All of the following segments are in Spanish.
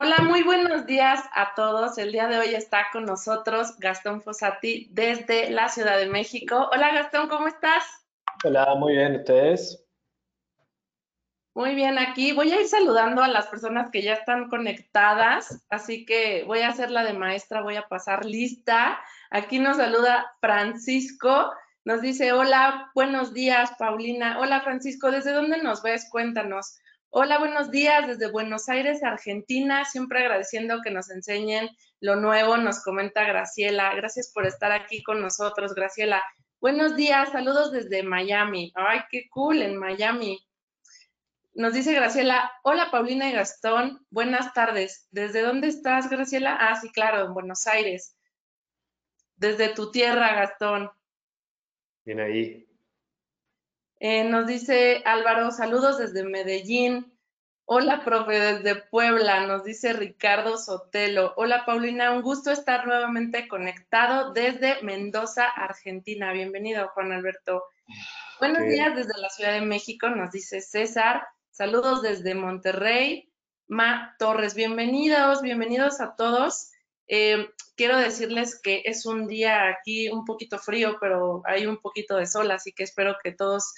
Hola, muy buenos días a todos. El día de hoy está con nosotros Gastón Fossati desde la Ciudad de México. Hola Gastón, ¿cómo estás? Hola, muy bien, ¿ustedes? Muy bien, aquí voy a ir saludando a las personas que ya están conectadas, así que voy a hacer la de maestra, voy a pasar lista. Aquí nos saluda Francisco, nos dice, hola, buenos días, Paulina. Hola Francisco, ¿desde dónde nos ves? Cuéntanos. Hola, buenos días, desde Buenos Aires, Argentina, siempre agradeciendo que nos enseñen lo nuevo, nos comenta Graciela. Gracias por estar aquí con nosotros, Graciela. Buenos días, saludos desde Miami. Ay, qué cool en Miami. Nos dice Graciela, hola Paulina y Gastón, buenas tardes. ¿Desde dónde estás, Graciela? Ah, sí, claro, en Buenos Aires. Desde tu tierra, Gastón. Bien ahí. Nos dice Álvaro, saludos desde Medellín. Hola, profe, desde Puebla, nos dice Ricardo Sotelo. Hola, Paulina, un gusto estar nuevamente conectado desde Mendoza, Argentina. Bienvenido, Juan Alberto. Qué Buenos bien. días desde la Ciudad de México, nos dice César. Saludos desde Monterrey. Ma Torres, bienvenidos, bienvenidos a todos. Quiero decirles que es un día aquí un poquito frío, pero hay un poquito de sol, así que espero que todos,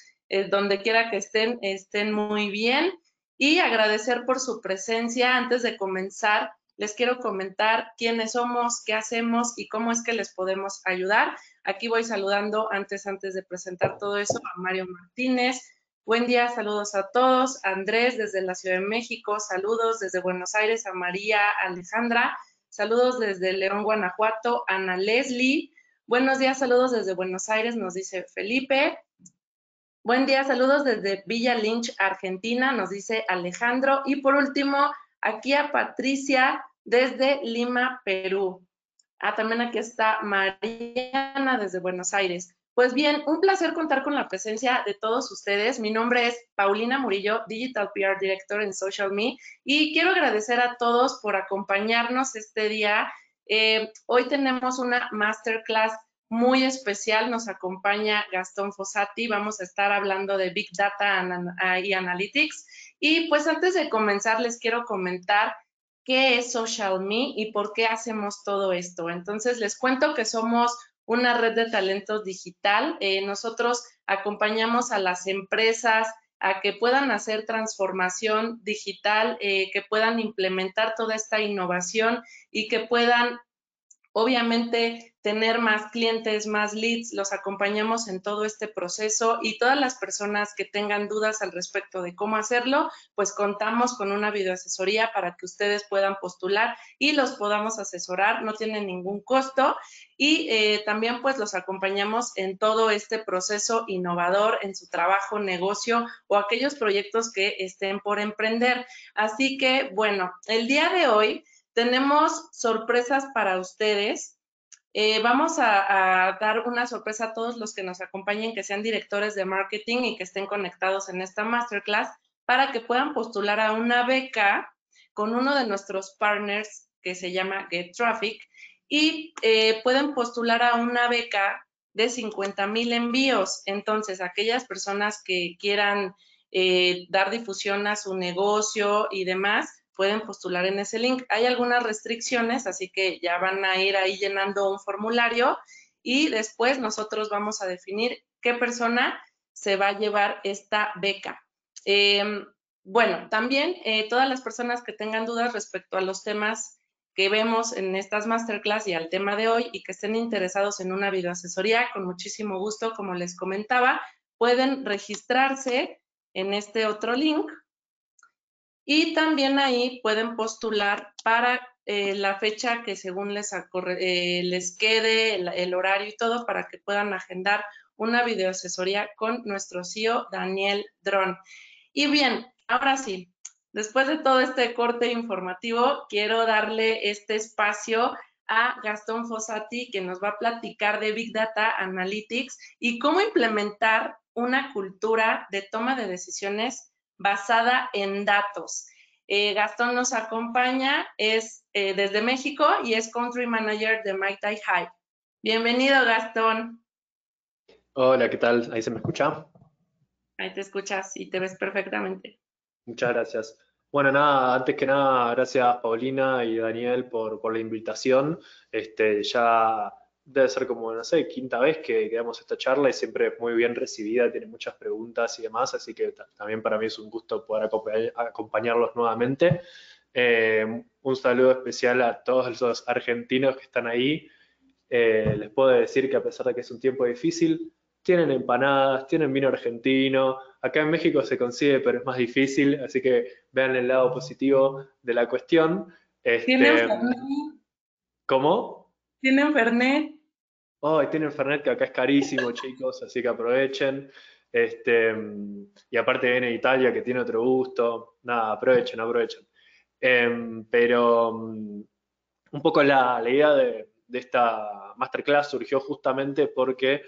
donde quiera que estén, estén muy bien. Y agradecer por su presencia. Antes de comenzar, les quiero comentar quiénes somos, qué hacemos y cómo es que les podemos ayudar. Aquí voy saludando antes de presentar todo eso a Mario Martínez. Buen día, saludos a todos. Andrés desde la Ciudad de México, saludos desde Buenos Aires a María Alejandra, saludos desde León, Guanajuato, Ana Leslie. Buenos días, saludos desde Buenos Aires, nos dice Felipe. Buen día, saludos desde Villa Lynch, Argentina, nos dice Alejandro. Y por último, aquí a Patricia desde Lima, Perú. Ah, también aquí está Mariana desde Buenos Aires. Pues bien, un placer contar con la presencia de todos ustedes. Mi nombre es Paulina Murillo, Digital PR Director en Social Me, y quiero agradecer a todos por acompañarnos este día. Hoy tenemos una masterclass muy especial. Nos acompaña Gastón Fossati. Vamos a estar hablando de Big Data y Analytics. Y pues antes de comenzar, les quiero comentar qué es Social Me y por qué hacemos todo esto. Entonces, les cuento que somos una red de talentos digital. Nosotros acompañamos a las empresas a que puedan hacer transformación digital, que puedan implementar toda esta innovación y que puedan obviamente tener más clientes, más leads, los acompañamos en todo este proceso y todas las personas que tengan dudas al respecto de cómo hacerlo, pues contamos con una videoasesoría para que ustedes puedan postular y los podamos asesorar, no tiene ningún costo y también pues los acompañamos en todo este proceso innovador en su trabajo, negocio o aquellos proyectos que estén por emprender. Así que bueno, el día de hoy tenemos sorpresas para ustedes. Vamos a dar una sorpresa a todos los que nos acompañen, que sean directores de marketing y que estén conectados en esta masterclass para que puedan postular a una beca con uno de nuestros partners que se llama Get Traffic y pueden postular a una beca de 50,000 envíos. Entonces, aquellas personas que quieran dar difusión a su negocio y demás, pueden postular en ese link. Hay algunas restricciones, así que ya van a ir ahí llenando un formulario y después nosotros vamos a definir qué persona se va a llevar esta beca. Bueno, también todas las personas que tengan dudas respecto a los temas que vemos en estas masterclass y al tema de hoy y que estén interesados en una videoasesoría, con muchísimo gusto, como les comentaba, pueden registrarse en este otro link y también ahí pueden postular para la fecha que según les quede, el horario y todo, para que puedan agendar una videoasesoría con nuestro CEO, Daniel Dron. Y bien, ahora sí, después de todo este corte informativo, quiero darle este espacio a Gastón Fossati, que nos va a platicar de Big Data Analytics y cómo implementar una cultura de toma de decisiones basada en datos. Gastón nos acompaña, es desde México y es Country Manager de Maitai High. Bienvenido, Gastón. Hola, ¿qué tal? ¿Ahí se me escucha? Ahí te escuchas y te ves perfectamente. Muchas gracias. Bueno, nada, antes que nada, gracias Paulina y Daniel por la invitación. Ya debe ser como, no sé, quinta vez que damos esta charla y siempre es muy bien recibida, tiene muchas preguntas y demás, así que también para mí es un gusto poder acompañarlos nuevamente. Un saludo especial a todos los argentinos que están ahí. Les puedo decir que a pesar de que es un tiempo difícil, tienen empanadas, tienen vino argentino. Acá en México se consigue, pero es más difícil, así que vean el lado positivo de la cuestión. ¿Tienen Este, Fernet? ¿Cómo? ¿Tienen Fernet? Oh, tienen Fernet que acá es carísimo, chicos, así que aprovechen. Este, y aparte viene de Italia que tiene otro gusto. Nada, aprovechen, aprovechen. Pero un poco la idea de esta masterclass surgió justamente porque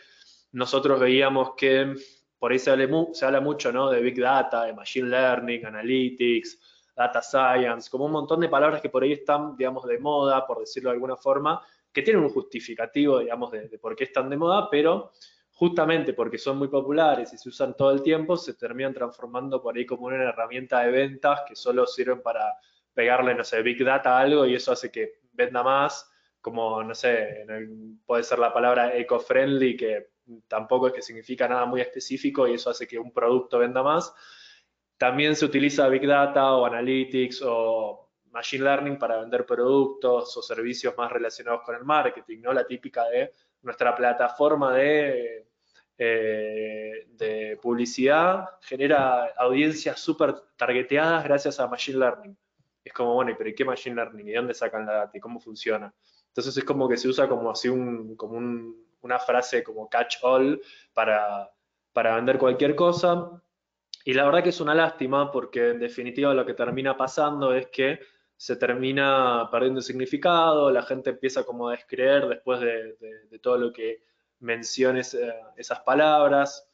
nosotros veíamos que por ahí se habla mucho, ¿no? De Big Data, de Machine Learning, Analytics, Data Science, como un montón de palabras que por ahí están, digamos, de moda, por decirlo de alguna forma, que tienen un justificativo, digamos, de por qué están de moda, pero justamente porque son muy populares y se usan todo el tiempo, se terminan transformando por ahí como una herramienta de ventas que solo sirven para pegarle, no sé, Big Data a algo y eso hace que venda más, como, no sé, puede ser la palabra eco-friendly, que tampoco es que significa nada muy específico y eso hace que un producto venda más. También se utiliza Big Data o Analytics o Machine Learning para vender productos o servicios más relacionados con el marketing, ¿no? La típica de nuestra plataforma de publicidad genera audiencias súper targeteadas gracias a Machine Learning. Es como, bueno, pero ¿y qué Machine Learning? ¿Y de dónde sacan la data? ¿Y cómo funciona? Entonces es como que se usa como así una frase como catch all para, para vender cualquier cosa. Y la verdad que es una lástima porque en definitiva lo que termina pasando es que se termina perdiendo significado, la gente empieza como a descreer después de todo lo que menciones esas palabras.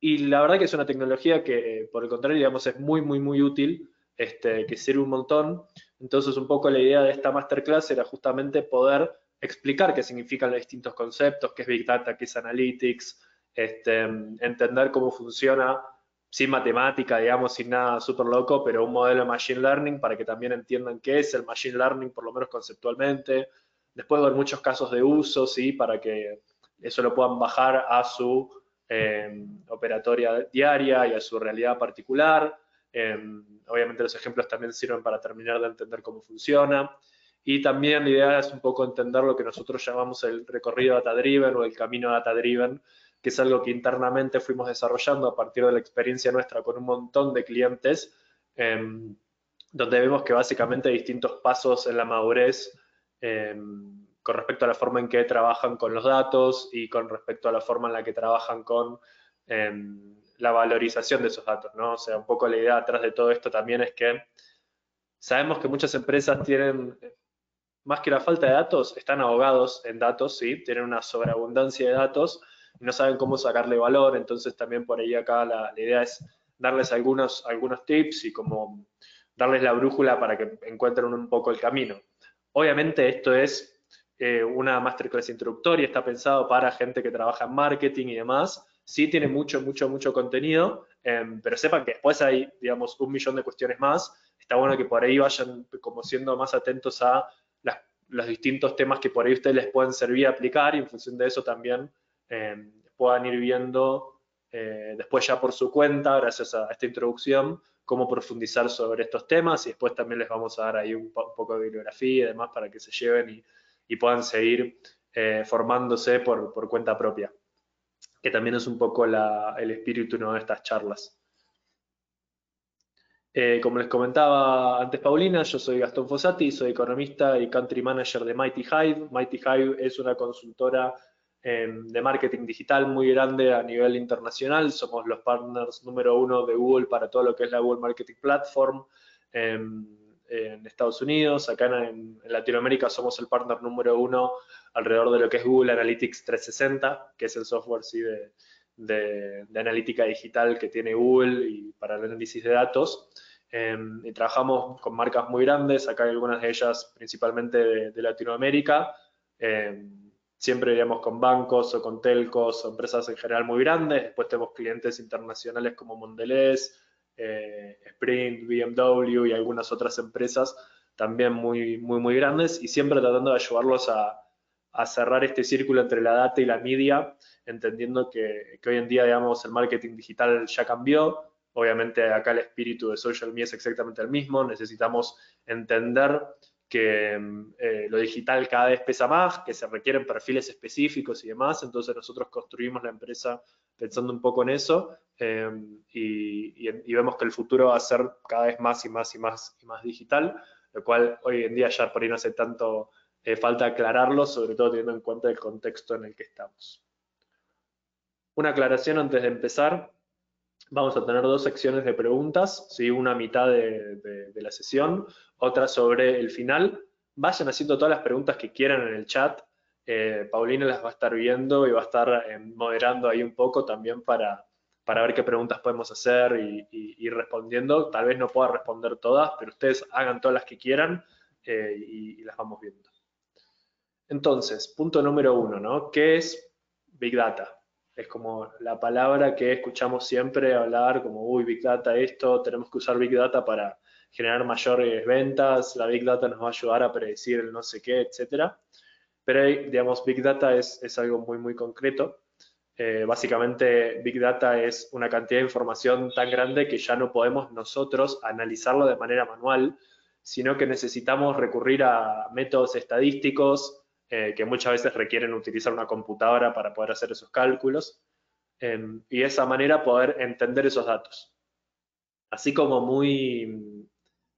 Y la verdad que es una tecnología que, por el contrario, digamos, es muy, muy, muy útil, que sirve un montón. Entonces, un poco la idea de esta masterclass era justamente poder explicar qué significan los distintos conceptos, qué es Big Data, qué es Analytics, entender cómo funciona sin matemática, digamos, sin nada súper loco, pero un modelo de Machine Learning para que también entiendan qué es el Machine Learning, por lo menos conceptualmente. Después ver muchos casos de uso, ¿sí? Para que eso lo puedan bajar a su operatoria diaria y a su realidad particular. Obviamente los ejemplos también sirven para terminar de entender cómo funciona. Y también la idea es un poco entender lo que nosotros llamamos el recorrido data-driven o el camino data-driven, que es algo que internamente fuimos desarrollando a partir de la experiencia nuestra con un montón de clientes, eh, donde vemos que básicamente hay distintos pasos en la madurez con respecto a la forma en que trabajan con los datos y con respecto a la forma en la que trabajan con eh, la valorización de esos datos, ¿no? O sea, un poco la idea atrás de todo esto también es que sabemos que muchas empresas tienen, más que la falta de datos, están ahogados en datos, ¿sí? Tienen una sobreabundancia de datos y no saben cómo sacarle valor, entonces también por ahí acá la idea es darles algunos tips y como darles la brújula para que encuentren un poco el camino. Obviamente esto es una masterclass introductoria, está pensado para gente que trabaja en marketing y demás. Sí tiene mucho, mucho, mucho contenido, pero sepan que después hay, digamos, un millón de cuestiones más. Está bueno que por ahí vayan como siendo más atentos a los distintos temas que por ahí ustedes les pueden servir a aplicar y en función de eso también puedan ir viendo después ya por su cuenta, gracias a esta introducción, cómo profundizar sobre estos temas y después también les vamos a dar ahí un poco de bibliografía y demás para que se lleven y puedan seguir formándose por cuenta propia, que también es un poco el espíritu, ¿no?, de estas charlas. Como les comentaba antes Paulina, yo soy Gastón Fossati, soy economista y country manager de Mighty Hive. Mighty Hive es una consultora de marketing digital muy grande a nivel internacional. Somos los partners número uno de Google para todo lo que es la Google Marketing Platform en Estados Unidos. Acá en Latinoamérica somos el partner número uno alrededor de lo que es Google Analytics 360, que es el software sí, de analítica digital que tiene Google y para el análisis de datos. Y trabajamos con marcas muy grandes, acá hay algunas de ellas principalmente de Latinoamérica. Eh, Siempre iríamos con bancos o con telcos o empresas en general muy grandes. Después tenemos clientes internacionales como Mondelez, Sprint, BMW y algunas otras empresas también muy grandes, y siempre tratando de ayudarlos a cerrar este círculo entre la data y la media, entendiendo que hoy en día, digamos, el marketing digital ya cambió. Obviamente acá el espíritu de social media es exactamente el mismo. Necesitamos entender que lo digital cada vez pesa más, que se requieren perfiles específicos y demás. Entonces nosotros construimos la empresa pensando un poco en eso, y vemos que el futuro va a ser cada vez más y más y más y más digital, lo cual hoy en día ya por ahí no hace tanto falta aclararlo, sobre todo teniendo en cuenta el contexto en el que estamos. Una aclaración antes de empezar. Vamos a tener dos secciones de preguntas, ¿sí? Una a mitad de la sesión, otra sobre el final. Vayan haciendo todas las preguntas que quieran en el chat. Paulina las va a estar viendo y va a estar moderando ahí un poco también para ver qué preguntas podemos hacer y ir respondiendo. Tal vez no pueda responder todas, pero ustedes hagan todas las que quieran, y las vamos viendo. Entonces, punto número uno, ¿no? ¿Qué es Big Data? Es como la palabra que escuchamos siempre hablar, como, uy, Big Data esto, tenemos que usar Big Data para generar mayores ventas, la Big Data nos va a ayudar a predecir el no sé qué, etcétera. Pero, digamos, Big Data es algo muy concreto. Básicamente, Big Data es una cantidad de información tan grande que ya no podemos nosotros analizarlo de manera manual, sino que necesitamos recurrir a métodos estadísticos, que muchas veces requieren utilizar una computadora para poder hacer esos cálculos, y de esa manera poder entender esos datos. Así como muy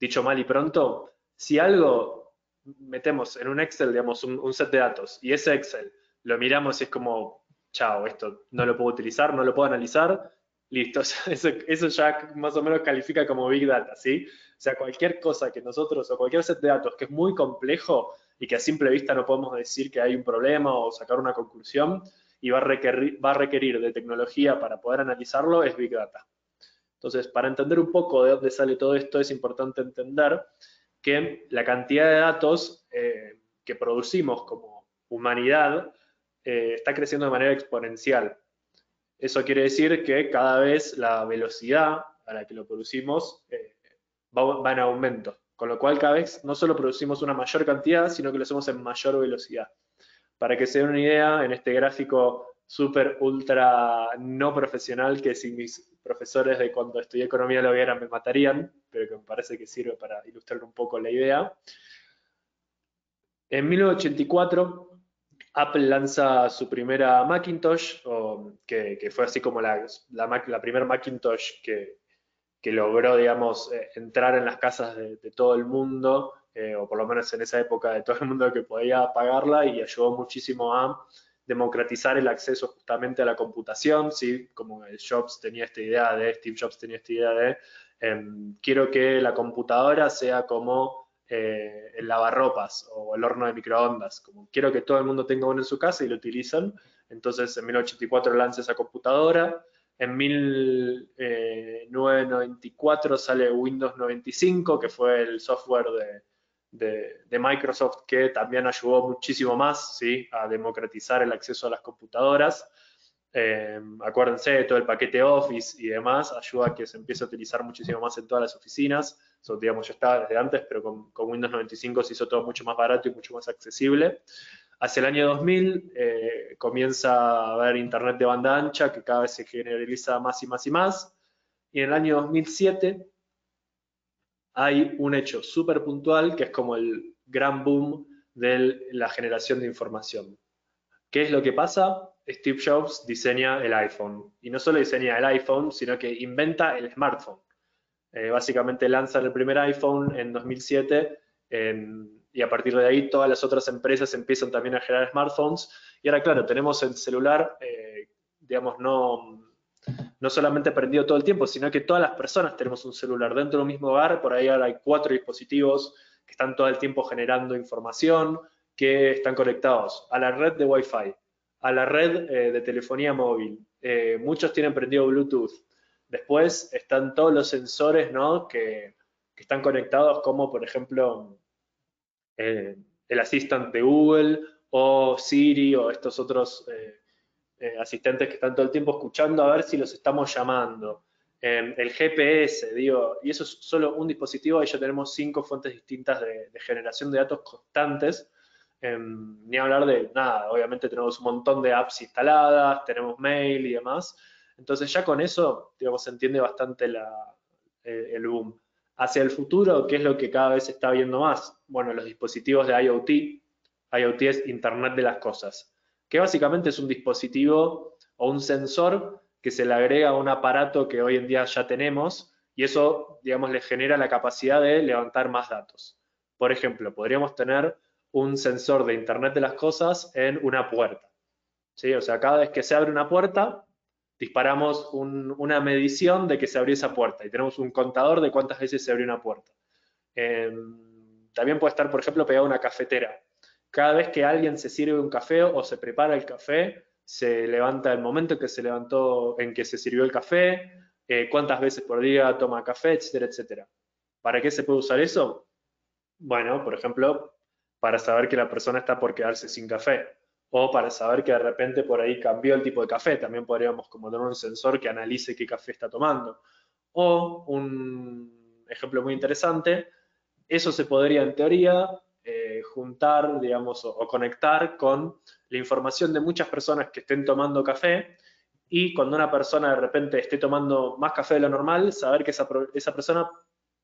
dicho mal y pronto, si algo metemos en un Excel, digamos, un set de datos, y ese Excel lo miramos y es como, chao, esto no lo puedo utilizar, no lo puedo analizar, listo, eso ya más o menos califica como Big Data, ¿sí? O sea, cualquier cosa que nosotros, o cualquier set de datos que es muy complejo y que a simple vista no podemos decir que hay un problema o sacar una conclusión, y va a requerir de tecnología para poder analizarlo, es Big Data. Entonces, para entender un poco de dónde sale todo esto, es importante entender que la cantidad de datos que producimos como humanidad está creciendo de manera exponencial. Eso quiere decir que cada vez la velocidad a la que lo producimos va en aumento, con lo cual cada vez no solo producimos una mayor cantidad, sino que lo hacemos en mayor velocidad. Para que se den una idea, en este gráfico súper ultra no profesional, que si mis profesores de cuando estudié economía lo vieran me matarían, pero que me parece que sirve para ilustrar un poco la idea. En 1984, Apple lanza su primera Macintosh, que fue así como la primera Macintosh que logró, digamos, entrar en las casas de todo el mundo, o por lo menos en esa época de todo el mundo que podía pagarla, y ayudó muchísimo a democratizar el acceso justamente a la computación, ¿sí? Como Steve Jobs tenía esta idea de quiero que la computadora sea como el lavarropas o el horno de microondas, como quiero que todo el mundo tenga uno en su casa y lo utilicen. Entonces en 1984 lanza esa computadora. En 1994 sale Windows 95, que fue el software de Microsoft, que también ayudó muchísimo más, ¿sí? A democratizar el acceso a las computadoras. Acuérdense de todo el paquete Office y demás, ayuda a que se empiece a utilizar muchísimo más en todas las oficinas. Eso, digamos, ya estaba desde antes, pero con Windows 95 se hizo todo mucho más barato y mucho más accesible. Hacia el año 2000 comienza a haber internet de banda ancha, que cada vez se generaliza más y más y más. Y en el año 2007 hay un hecho súper puntual que es como el gran boom de la generación de información. ¿Qué es lo que pasa? Steve Jobs diseña el iPhone. Y no solo diseña el iPhone, sino que inventa el smartphone. Básicamente lanzan el primer iPhone en 2007, y a partir de ahí todas las otras empresas empiezan también a generar smartphones. Y ahora, claro, tenemos el celular, digamos, no solamente prendido todo el tiempo, sino que todas las personas tenemos un celular dentro de un mismo hogar. Por ahí ahora hay 4 dispositivos que están todo el tiempo generando información, que están conectados a la red de Wi-Fi, a la red de telefonía móvil. Muchos tienen prendido Bluetooth. Después están todos los sensores, ¿no? que están conectados, como por ejemplo el Assistant de Google o Siri o estos otros asistentes que están todo el tiempo escuchando a ver si los estamos llamando. el GPS, digo, y eso es solo un dispositivo, ahí ya tenemos 5 fuentes distintas de generación de datos constantes. Ni hablar de nada, obviamente tenemos un montón de apps instaladas, tenemos mail y demás. Entonces ya con eso, digamos, se entiende bastante el boom. Hacia el futuro, ¿qué es lo que cada vez se está viendo más? Bueno, los dispositivos de IoT. IoT es Internet de las Cosas, que básicamente es un dispositivo o un sensor que se le agrega a un aparato que hoy en día ya tenemos y eso, digamos, le genera la capacidad de levantar más datos. Por ejemplo, podríamos tener un sensor de Internet de las Cosas en una puerta. ¿Sí? O sea, cada vez que se abre una puerta, disparamos una medición de que se abrió esa puerta y tenemos un contador de cuántas veces se abrió una puerta. También puede estar, por ejemplo, pegado a una cafetera. Cada vez que alguien se sirve un café o se prepara el café, se levanta el momento en que se levantó, en que se sirvió el café, cuántas veces por día toma café, etcétera, etcétera. ¿Para qué se puede usar eso? Bueno, por ejemplo, para saber que la persona está por quedarse sin café o para saber que de repente por ahí cambió el tipo de café. También podríamos como tener un sensor que analice qué café está tomando. O un ejemplo muy interesante, eso se podría en teoría juntar, digamos, o conectar con la información de muchas personas que estén tomando café y cuando una persona de repente esté tomando más café de lo normal, saber que esa persona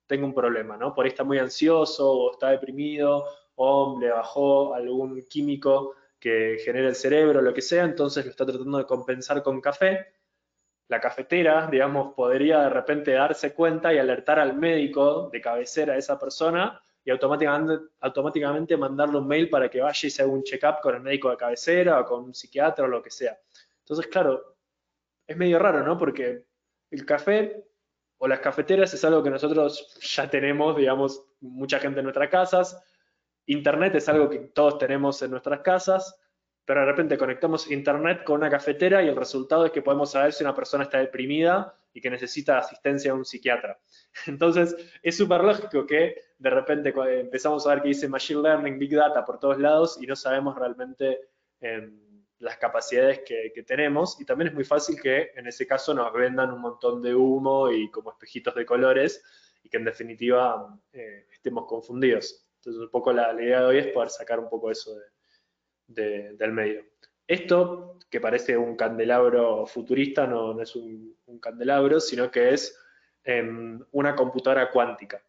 tenga un problema, ¿no? Por ahí está muy ansioso o está deprimido o le bajó algún químico que genera el cerebro, lo que sea, entonces lo está tratando de compensar con café. La cafetera, digamos, podría de repente darse cuenta y alertar al médico de cabecera a esa persona y automáticamente mandarle un mail para que vaya y se haga un check-up con el médico de cabecera o con un psiquiatra o lo que sea. Entonces, claro, es medio raro, ¿no? Porque el café o las cafeteras es algo que nosotros ya tenemos, digamos, mucha gente en nuestras casas. Internet es algo que todos tenemos en nuestras casas, pero de repente conectamos Internet con una cafetera y el resultado es que podemos saber si una persona está deprimida y que necesita asistencia de un psiquiatra. Entonces, es súper lógico que de repente empezamos a ver que dice Machine Learning, Big Data por todos lados y no sabemos realmente eh, las capacidades que tenemos y también es muy fácil que en ese caso nos vendan un montón de humo y como espejitos de colores y que en definitiva estemos confundidos. Entonces un poco la idea de hoy es poder sacar un poco eso del medio. Esto, que parece un candelabro futurista, no es un candelabro, sino que es una computadora cuántica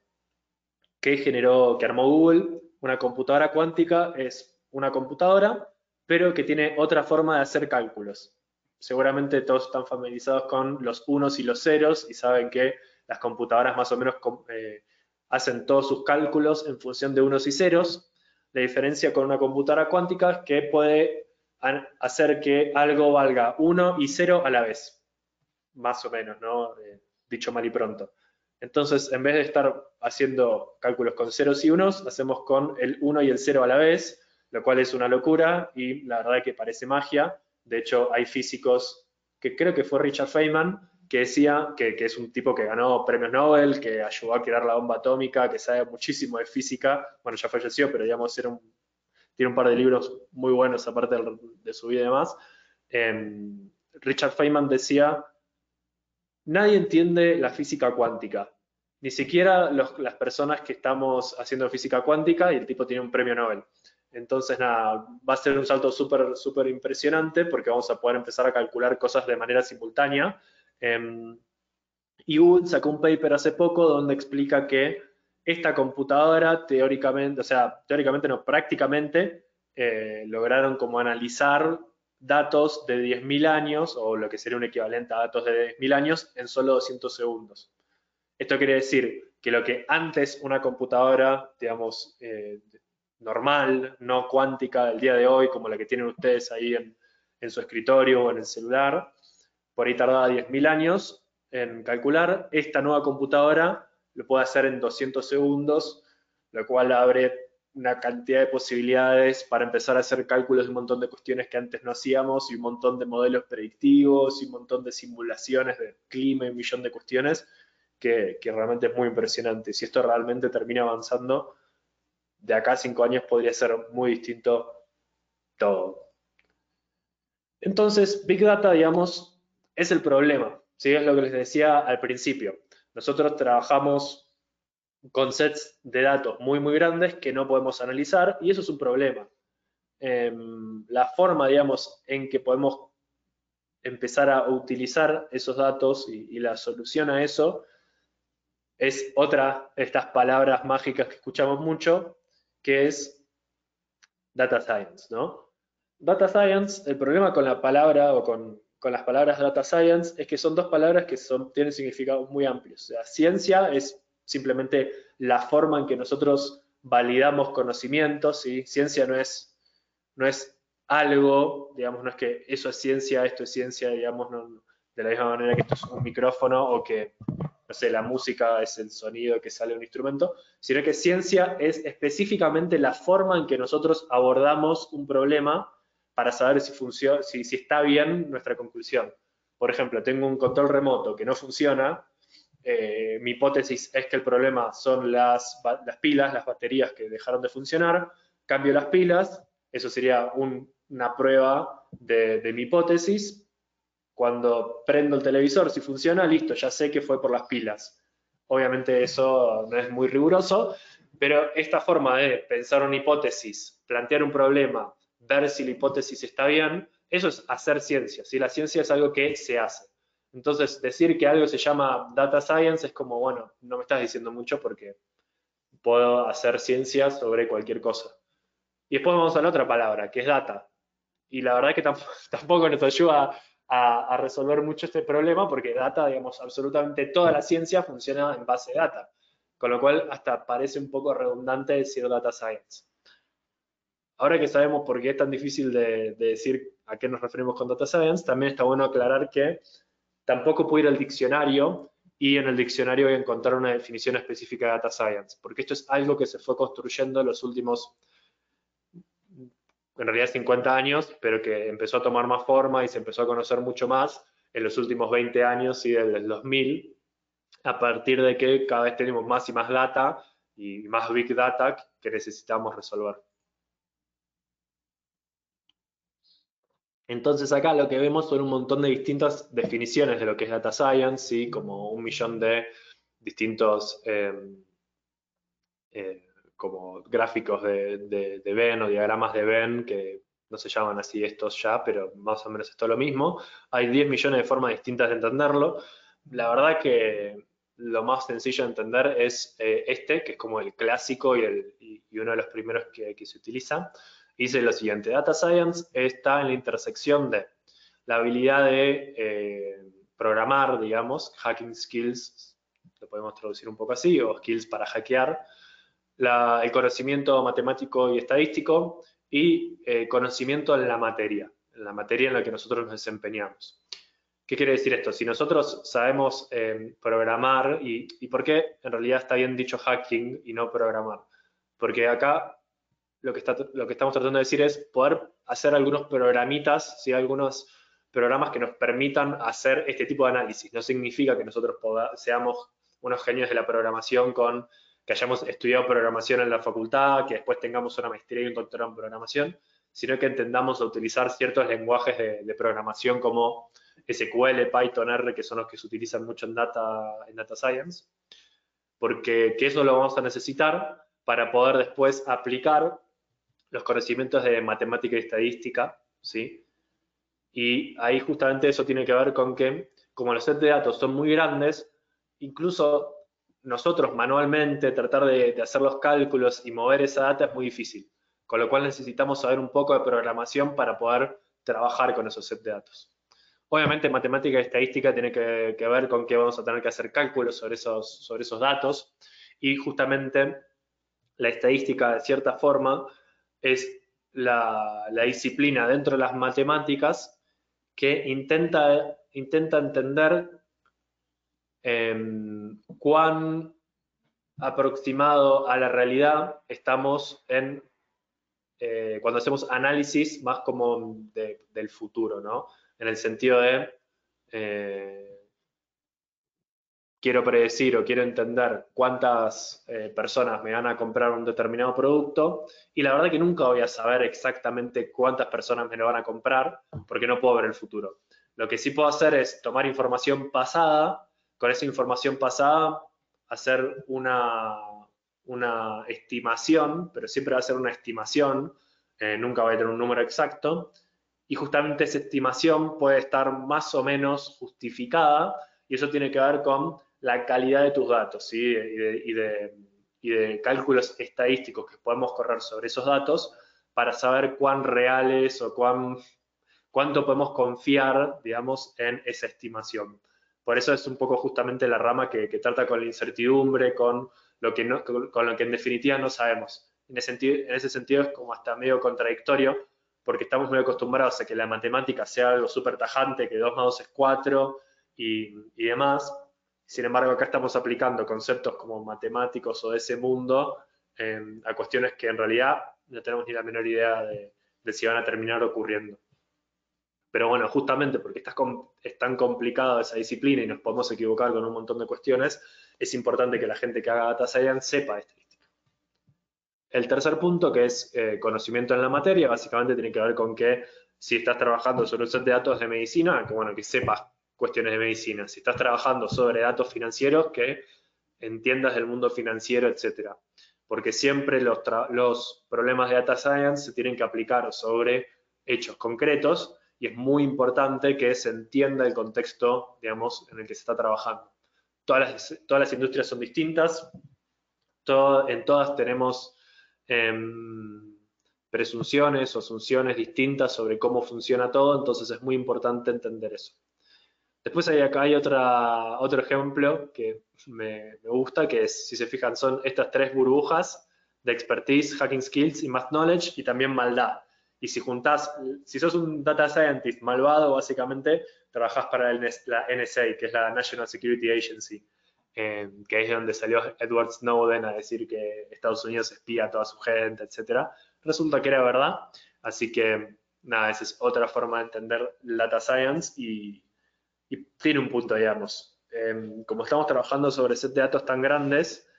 que armó Google. Una computadora cuántica es una computadora, pero que tiene otra forma de hacer cálculos. Seguramente todos están familiarizados con los unos y los ceros y saben que las computadoras más o menos hacen todos sus cálculos en función de unos y ceros. La diferencia con una computadora cuántica es que puede hacer que algo valga 1 y 0 a la vez, más o menos, ¿no? Dicho mal y pronto. Entonces, en vez de estar haciendo cálculos con ceros y unos, hacemos con el 1 y el 0 a la vez, lo cual es una locura y la verdad que parece magia. De hecho, hay físicos, que creo que fue Richard Feynman, que decía que es un tipo que ganó premios Nobel, que ayudó a crear la bomba atómica, que sabe muchísimo de física. Bueno, ya falleció, pero digamos, tiene un par de libros muy buenos aparte de su vida y demás. Richard Feynman decía: nadie entiende la física cuántica, ni siquiera las personas que estamos haciendo física cuántica, y el tipo tiene un premio Nobel. Entonces, nada, va a ser un salto súper impresionante porque vamos a poder empezar a calcular cosas de manera simultánea. Y Google sacó un paper hace poco donde explica que esta computadora teóricamente, o sea, teóricamente no, prácticamente lograron como analizar datos de 10.000 años, o lo que sería un equivalente a datos de 10.000 años, en solo 200 segundos. Esto quiere decir que lo que antes una computadora, digamos, normal, no cuántica del día de hoy, como la que tienen ustedes ahí en su escritorio o en el celular, por ahí tardaba 10.000 años en calcular, esta nueva computadora lo puede hacer en 200 segundos, lo cual abre una cantidad de posibilidades para empezar a hacer cálculos de un montón de cuestiones que antes no hacíamos y un montón de modelos predictivos y un montón de simulaciones de clima y un millón de cuestiones que realmente es muy impresionante. Si esto realmente termina avanzando, de acá a 5 años podría ser muy distinto todo. Entonces, Big Data, digamos, es el problema. ¿sí? Es lo que les decía al principio. Nosotros trabajamos con sets de datos muy, muy grandes que no podemos analizar y eso es un problema. La forma, digamos, en que podemos empezar a utilizar esos datos y la solución a eso es otra de estas palabras mágicas que escuchamos mucho, que es data science, ¿no? Data science, el problema con la palabra o con las palabras data science es que son dos palabras que tienen significados muy amplios. O sea, ciencia es simplemente la forma en que nosotros validamos conocimientos, ¿sí? Ciencia no es algo, digamos, no es que eso es ciencia, esto es ciencia, digamos, de la misma manera que esto es un micrófono o que, no sé, la música es el sonido que sale de un instrumento, sino que ciencia es específicamente la forma en que nosotros abordamos un problema para saber si funciona, si está bien nuestra conclusión. Por ejemplo, tengo un control remoto que no funciona, mi hipótesis es que el problema son las pilas, las baterías que dejaron de funcionar, cambio las pilas, eso sería una prueba de mi hipótesis. Cuando prendo el televisor, si funciona, listo, ya sé que fue por las pilas. Obviamente eso no es muy riguroso, pero esta forma de pensar una hipótesis, plantear un problema, ver si la hipótesis está bien, eso es hacer ciencia. ¿Sí? La ciencia es algo que se hace. Entonces, decir que algo se llama data science es como, bueno, no me estás diciendo mucho porque puedo hacer ciencia sobre cualquier cosa. Y después vamos a la otra palabra, que es data. Y la verdad es que tampoco nos ayuda a resolver mucho este problema porque data, digamos, absolutamente toda la ciencia funciona en base de data. Con lo cual hasta parece un poco redundante decir data science. Ahora que sabemos por qué es tan difícil de decir a qué nos referimos con data science, también está bueno aclarar que tampoco puedo ir al diccionario y en el diccionario voy a encontrar una definición específica de data science, porque esto es algo que se fue construyendo en los últimos, en realidad 50 años, pero que empezó a tomar más forma y se empezó a conocer mucho más en los últimos 20 años y desde el 2000, a partir de que cada vez tenemos más y más data y más big data que necesitamos resolver. Entonces acá lo que vemos son un montón de distintas definiciones de lo que es data science, ¿sí? Como un millón de distintos como gráficos de Venn o diagramas de Venn, que no se llaman así estos ya, pero más o menos es todo lo mismo. Hay 10 millones de formas distintas de entenderlo. La verdad que lo más sencillo de entender es este, que es como el clásico y uno de los primeros que se utiliza. Dice lo siguiente: Data Science está en la intersección de la habilidad de programar, digamos, hacking skills, lo podemos traducir un poco así, o skills para hackear, el conocimiento matemático y estadístico y conocimiento en la materia en la que nosotros nos desempeñamos. ¿Qué quiere decir esto? Si nosotros sabemos programar, y por qué en realidad está bien dicho hacking y no programar, porque acá lo que estamos tratando de decir es poder hacer algunos programitas, ¿sí? Algunos programas que nos permitan hacer este tipo de análisis. No significa que nosotros seamos unos genios de la programación que hayamos estudiado programación en la facultad, que después tengamos una maestría y un doctorado en programación, sino que entendamos a utilizar ciertos lenguajes de programación como SQL, Python, R, que son los que se utilizan mucho en data science, porque que eso lo vamos a necesitar para poder después aplicar los conocimientos de matemática y estadística, ¿sí? Y ahí justamente eso tiene que ver con que, como los sets de datos son muy grandes, incluso nosotros manualmente tratar de hacer los cálculos y mover esa data es muy difícil, con lo cual necesitamos saber un poco de programación para poder trabajar con esos sets de datos. Obviamente matemática y estadística tiene que ver con que vamos a tener que hacer cálculos sobre esos datos y justamente la estadística de cierta forma es la disciplina dentro de las matemáticas que intenta entender cuán aproximado a la realidad estamos cuando hacemos análisis más como del futuro, ¿no? En el sentido de quiero predecir o quiero entender cuántas personas me van a comprar un determinado producto y la verdad que nunca voy a saber exactamente cuántas personas me lo van a comprar porque no puedo ver el futuro. Lo que sí puedo hacer es tomar información pasada, con esa información pasada hacer una estimación, pero siempre va a ser una estimación, nunca va a tener un número exacto, y justamente esa estimación puede estar más o menos justificada, y eso tiene que ver con la calidad de tus datos, ¿sí? y de cálculos estadísticos que podemos correr sobre esos datos para saber cuán reales o cuánto podemos confiar, digamos, en esa estimación. Por eso es un poco justamente la rama que trata con la incertidumbre, con lo que en definitiva no sabemos. En ese sentido es como hasta medio contradictorio, porque estamos muy acostumbrados a que la matemática sea algo súper tajante, que 2 más 2 es 4 y demás. Sin embargo, acá estamos aplicando conceptos como matemáticos o de ese mundo a cuestiones que en realidad no tenemos ni la menor idea de si van a terminar ocurriendo. Pero bueno, justamente porque es tan complicada esa disciplina y nos podemos equivocar con un montón de cuestiones, es importante que la gente que haga data science sepa estadística. El tercer punto, que es conocimiento en la materia, básicamente tiene que ver con que si estás trabajando sobre un set de datos de medicina, que bueno, que sepas cuestiones de medicina. Si estás trabajando sobre datos financieros, que entiendas del mundo financiero, etcétera. Porque siempre los problemas de data science se tienen que aplicar sobre hechos concretos y es muy importante que se entienda el contexto, digamos, en el que se está trabajando. Todas las industrias son distintas, en todas tenemos presunciones o asunciones distintas sobre cómo funciona todo, entonces es muy importante entender eso. Después acá hay otro ejemplo que me gusta, que es, si se fijan, son estas 3 burbujas de expertise, hacking skills y math knowledge, y también maldad. Y si si sos un data scientist malvado, básicamente trabajás para la NSA, que es la National Security Agency, que es de donde salió Edward Snowden a decir que Estados Unidos espía a toda su gente, etc. Resulta que era verdad, así que nada, esa es otra forma de entender data science y tiene un punto, digamos. Como estamos trabajando sobre set de datos tan grandes,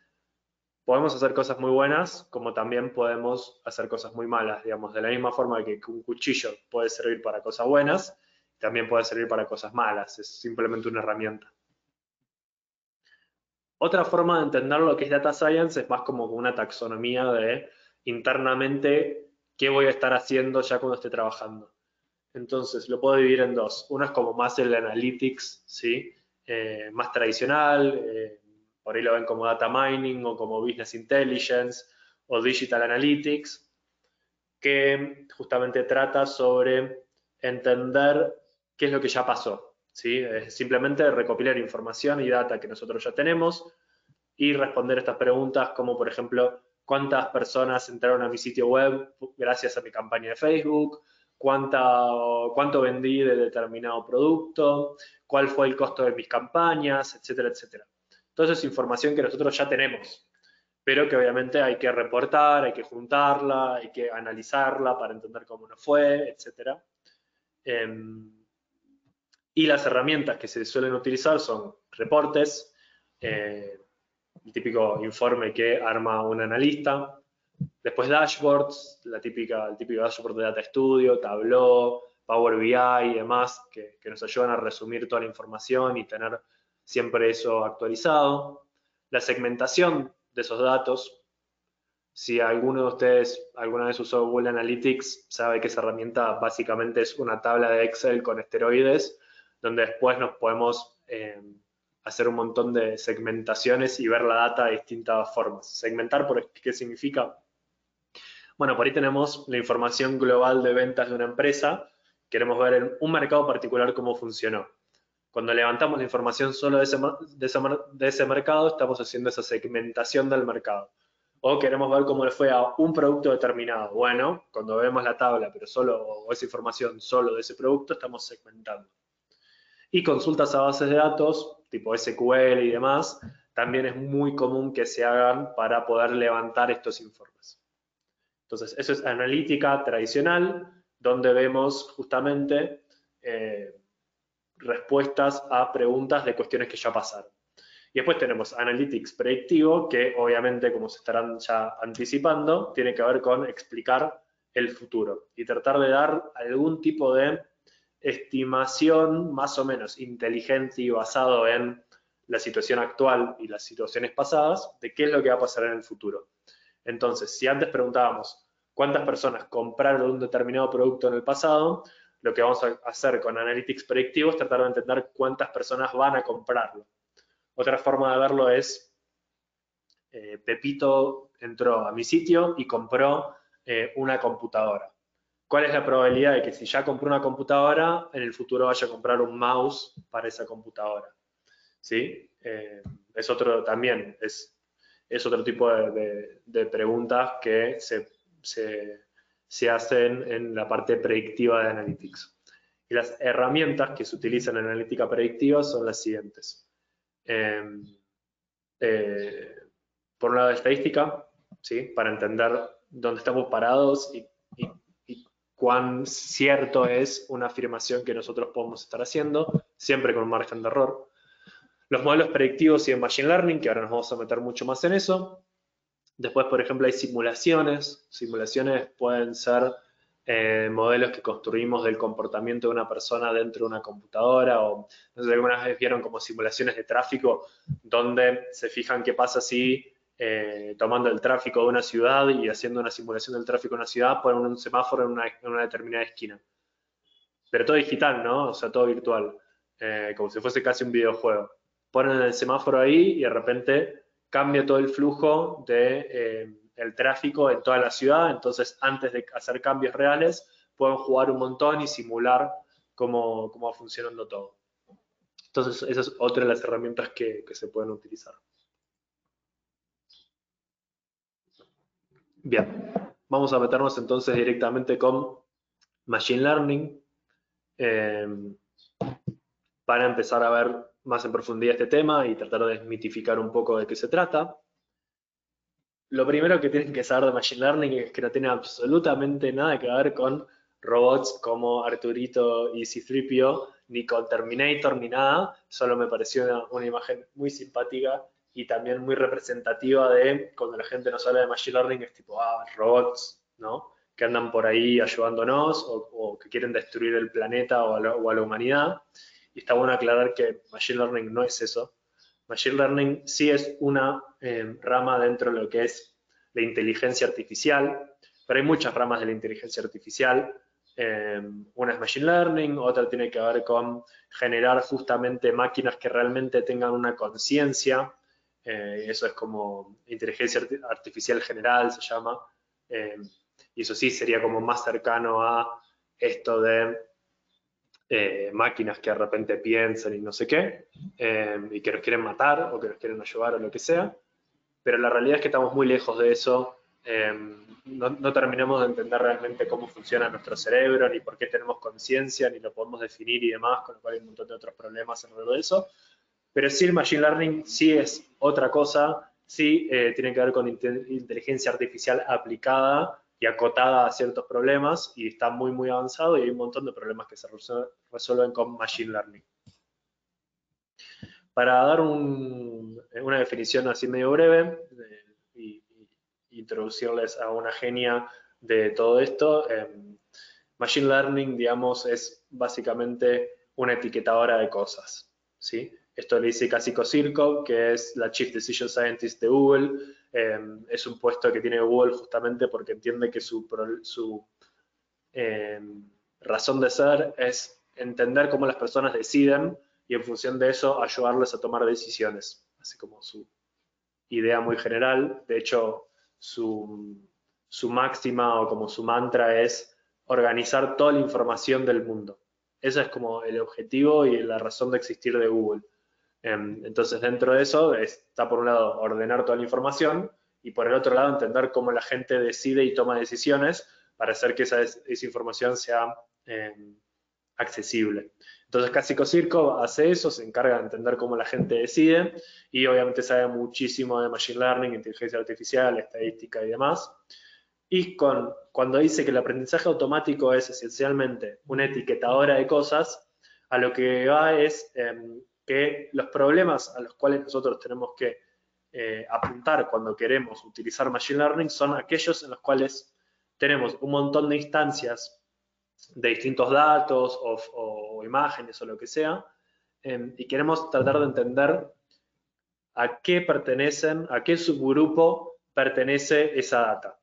podemos hacer cosas muy buenas, como también podemos hacer cosas muy malas, digamos, de la misma forma que un cuchillo puede servir para cosas buenas, también puede servir para cosas malas, es simplemente una herramienta. Otra forma de entender lo que es data science es más como una taxonomía de internamente qué voy a estar haciendo ya cuando esté trabajando. Entonces, lo puedo dividir en dos. Uno es como más el analytics, ¿sí? Más tradicional, por ahí lo ven como data mining o como business intelligence o digital analytics, que justamente trata sobre entender qué es lo que ya pasó, ¿sí? Es simplemente recopilar información y data que nosotros ya tenemos y responder estas preguntas como, por ejemplo, ¿cuántas personas entraron a mi sitio web gracias a mi campaña de Facebook? ¿Cuánto vendí de determinado producto? ¿Cuál fue el costo de mis campañas? Etcétera, etcétera. Entonces, información que nosotros ya tenemos, pero que obviamente hay que reportar, hay que juntarla, hay que analizarla para entender cómo nos fue, etcétera. Y las herramientas que se suelen utilizar son reportes, el típico informe que arma un analista. Después dashboards, el típico dashboard de Data Studio, Tableau, Power BI y demás, que nos ayudan a resumir toda la información y tener siempre eso actualizado. La segmentación de esos datos. Si alguno de ustedes alguna vez usó Google Analytics, sabe que esa herramienta básicamente es una tabla de Excel con esteroides, donde después nos podemos hacer un montón de segmentaciones y ver la data de distintas formas. Segmentar, ¿qué significa? Bueno, por ahí tenemos la información global de ventas de una empresa. Queremos ver en un mercado particular cómo funcionó. Cuando levantamos la información solo de ese mercado, estamos haciendo esa segmentación del mercado. O queremos ver cómo le fue a un producto determinado. Bueno, cuando vemos la tabla, pero o esa información solo de ese producto, estamos segmentando. Y consultas a bases de datos, tipo SQL y demás, también es muy común que se hagan para poder levantar estos informes. Entonces, eso es analítica tradicional, donde vemos justamente respuestas a preguntas de cuestiones que ya pasaron. Y después tenemos Analytics predictivo, que obviamente, como se estarán ya anticipando, tiene que ver con explicar el futuro y tratar de dar algún tipo de estimación más o menos inteligente y basado en la situación actual y las situaciones pasadas de qué es lo que va a pasar en el futuro. Entonces, si antes preguntábamos cuántas personas compraron un determinado producto en el pasado, lo que vamos a hacer con Analytics predictivo es tratar de entender cuántas personas van a comprarlo. Otra forma de verlo es, Pepito entró a mi sitio y compró una computadora. ¿Cuál es la probabilidad de que si ya compró una computadora, en el futuro vaya a comprar un mouse para esa computadora? ¿Sí? Es otro también, es otro tipo de preguntas que se hacen en la parte predictiva de Analytics. Y las herramientas que se utilizan en analítica predictiva son las siguientes. Por un lado, estadística, ¿sí? Para entender dónde estamos parados y cuán cierto es una afirmación que nosotros podemos estar haciendo, siempre con un margen de error. Los modelos predictivos y de Machine Learning, que ahora nos vamos a meter mucho más en eso. Después, por ejemplo, hay simulaciones. Simulaciones pueden ser modelos que construimos del comportamiento de una persona dentro de una computadora, o no sé, algunas veces vieron como simulaciones de tráfico, donde se fijan qué pasa si tomando el tráfico de una ciudad y haciendo una simulación del tráfico de una ciudad, ponen un semáforo en una determinada esquina. Pero todo digital, ¿no? O sea, todo virtual, como si fuese casi un videojuego. Ponen el semáforo ahí y de repente cambia todo el flujo de el tráfico en toda la ciudad. Entonces, antes de hacer cambios reales, pueden jugar un montón y simular cómo va funcionando todo. Entonces, esa es otra de las herramientas que se pueden utilizar. Bien, vamos a meternos entonces directamente con Machine Learning. Para empezar a ver más en profundidad este tema y tratar de desmitificar un poco de qué se trata. Lo primero que tienen que saber de Machine Learning es que no tiene absolutamente nada que ver con robots como Arturito y C-3PO, ni con Terminator, ni nada. Solo me pareció una imagen muy simpática y también muy representativa de cuando la gente nos habla de Machine Learning, es tipo, robots, ¿no? Que andan por ahí ayudándonos o que quieren destruir el planeta o a la humanidad. Y está bueno aclarar que Machine Learning no es eso. Machine Learning sí es una rama dentro de lo que es la inteligencia artificial, pero hay muchas ramas de la inteligencia artificial. Una es Machine Learning, otra tiene que ver con generar justamente máquinas que realmente tengan una conciencia. Eso es como inteligencia artificial general, se llama. Y eso sí sería como más cercano a esto de máquinas que de repente piensan y no sé qué, y que nos quieren matar o que nos quieren ayudar o lo que sea, pero la realidad es que estamos muy lejos de eso. No terminamos de entender realmente cómo funciona nuestro cerebro, ni por qué tenemos conciencia, ni lo podemos definir y demás, con lo cual hay un montón de otros problemas alrededor de eso. Pero sí, el Machine Learning sí es otra cosa, sí tiene que ver con inteligencia artificial aplicada y acotada a ciertos problemas, y está muy, muy avanzado, y hay un montón de problemas que se resuelven con Machine Learning. Para dar una definición así medio breve y introducirles a una genia de todo esto, Machine Learning, digamos, es básicamente una etiquetadora de cosas, ¿sí? Esto le dice Cassie Cosirco, que es la Chief Decision Scientist de Google. Es un puesto que tiene Google justamente porque entiende que su razón de ser es entender cómo las personas deciden y en función de eso ayudarles a tomar decisiones, así como su idea muy general. De hecho, su máxima o como su mantra es organizar toda la información del mundo. Ese es como el objetivo y la razón de existir de Google. Entonces, dentro de eso está por un lado ordenar toda la información y por el otro lado entender cómo la gente decide y toma decisiones para hacer que esa información sea accesible. Entonces, Cásico Circo hace eso, se encarga de entender cómo la gente decide y obviamente sabe muchísimo de Machine Learning, inteligencia artificial, estadística y demás. Y cuando dice que el aprendizaje automático es esencialmente una etiquetadora de cosas, a lo que va es que los problemas a los cuales nosotros tenemos que apuntar cuando queremos utilizar Machine Learning son aquellos en los cuales tenemos un montón de instancias de distintos datos o imágenes o lo que sea, y queremos tratar de entender a qué pertenecen, a qué subgrupo pertenece esa data.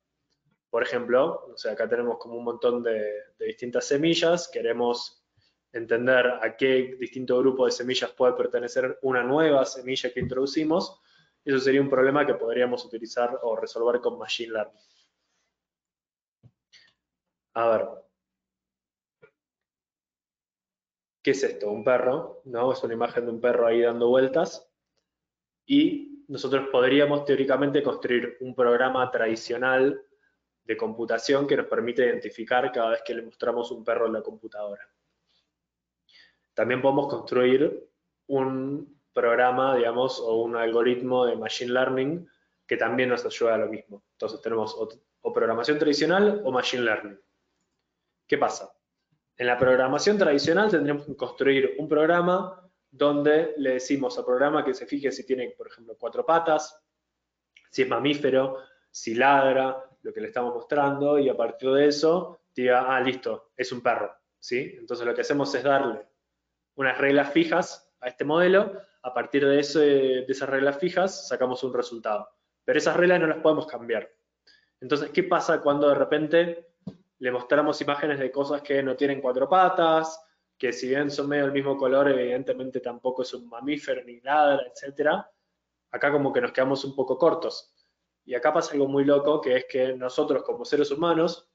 Por ejemplo, o sea, acá tenemos como un montón de distintas semillas, queremos entender a qué distinto grupo de semillas puede pertenecer una nueva semilla que introducimos. Eso sería un problema que podríamos utilizar o resolver con Machine Learning. A ver, ¿qué es esto? Un perro, ¿no? Es una imagen de un perro ahí dando vueltas. Y nosotros podríamos teóricamente construir un programa tradicional de computación que nos permite identificar cada vez que le mostramos un perro en la computadora. También podemos construir un programa, digamos, o un algoritmo de Machine Learning que también nos ayuda a lo mismo. Entonces tenemos o programación tradicional o Machine Learning. ¿Qué pasa? En la programación tradicional tendríamos que construir un programa donde le decimos al programa que se fije si tiene, por ejemplo, 4 patas, si es mamífero, si ladra, lo que le estamos mostrando, y a partir de eso diga, ah, listo, es un perro, ¿sí? Entonces lo que hacemos es darle unas reglas fijas a este modelo, a partir de esas reglas fijas sacamos un resultado. Pero esas reglas no las podemos cambiar. Entonces, ¿qué pasa cuando de repente le mostramos imágenes de cosas que no tienen 4 patas, que si bien son medio del mismo color, evidentemente tampoco es un mamífero ni ladra, etcétera? Acá como que nos quedamos un poco cortos. Y acá pasa algo muy loco, que es que nosotros como seres humanos,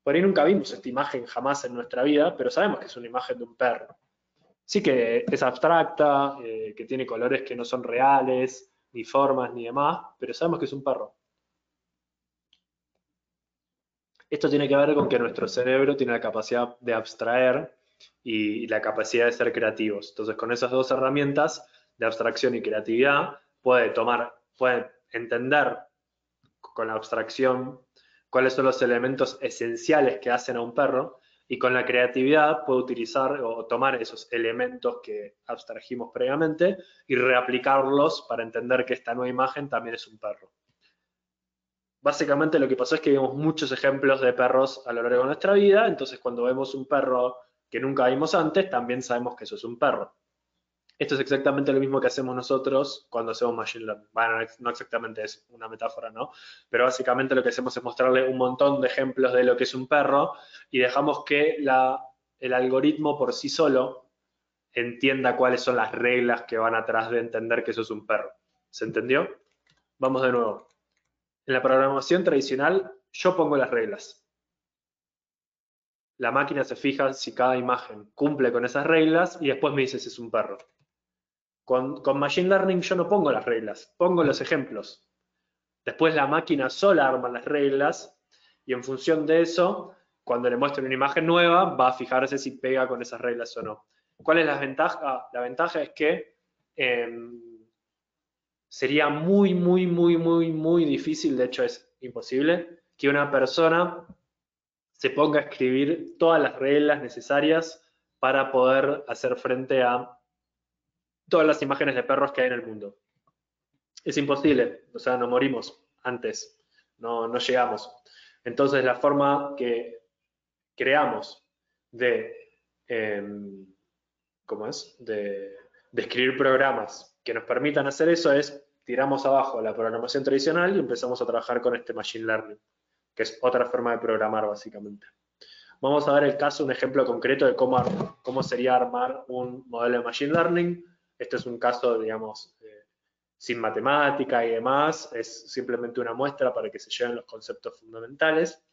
por ahí nunca vimos esta imagen jamás en nuestra vida, pero sabemos que es una imagen de un perro. Sí que es abstracta, que tiene colores que no son reales, ni formas, ni demás, pero sabemos que es un perro. Esto tiene que ver con que nuestro cerebro tiene la capacidad de abstraer y la capacidad de ser creativos. Entonces, con esas dos herramientas de abstracción y creatividad, puede entender con la abstracción cuáles son los elementos esenciales que hacen a un perro, y con la creatividad puede utilizar o tomar esos elementos que abstrajimos previamente y reaplicarlos para entender que esta nueva imagen también es un perro. Básicamente lo que pasó es que vimos muchos ejemplos de perros a lo largo de nuestra vida, entonces cuando vemos un perro que nunca vimos antes, también sabemos que eso es un perro. Esto es exactamente lo mismo que hacemos nosotros cuando hacemos Machine Learning. Bueno, no exactamente, es una metáfora, ¿no? Pero básicamente lo que hacemos es mostrarle un montón de ejemplos de lo que es un perro y dejamos que el algoritmo por sí solo entienda cuáles son las reglas que van atrás de entender que eso es un perro. ¿Se entendió? Vamos de nuevo. En la programación tradicional, yo pongo las reglas. La máquina se fija si cada imagen cumple con esas reglas y después me dice si es un perro. Con Machine Learning yo no pongo las reglas, pongo los ejemplos. Después la máquina sola arma las reglas y en función de eso, cuando le muestre una imagen nueva, va a fijarse si pega con esas reglas o no. ¿Cuál es la ventaja? La ventaja es que sería muy, muy, muy, muy, muy difícil, de hecho es imposible, que una persona se ponga a escribir todas las reglas necesarias para poder hacer frente a todas las imágenes de perros que hay en el mundo. Es imposible, o sea, nos morimos antes, no llegamos. Entonces la forma que creamos de, ¿cómo es? De escribir programas que nos permitan hacer eso es, tiramos abajo la programación tradicional y empezamos a trabajar con este Machine Learning, que es otra forma de programar básicamente. Vamos a ver el caso, un ejemplo concreto de cómo sería armar un modelo de Machine Learning. Este es un caso, digamos, sin matemática y demás, es simplemente una muestra para que se lleven los conceptos fundamentales.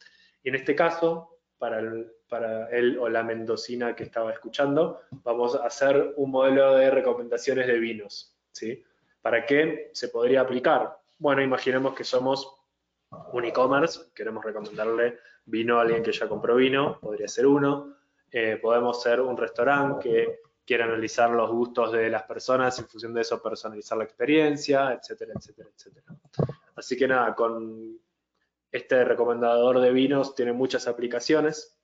Y en este caso, para él o la mendocina que estaba escuchando, vamos a hacer un modelo de recomendaciones de vinos, ¿sí? ¿Para qué se podría aplicar? Bueno, imaginemos que somos un e-commerce, queremos recomendarle vino a alguien que ya compró vino, podría ser uno. Podemos ser un restaurante que quiere analizar los gustos de las personas y en función de eso personalizar la experiencia, etcétera, etcétera, etcétera. Así que nada, con este recomendador de vinos tiene muchas aplicaciones.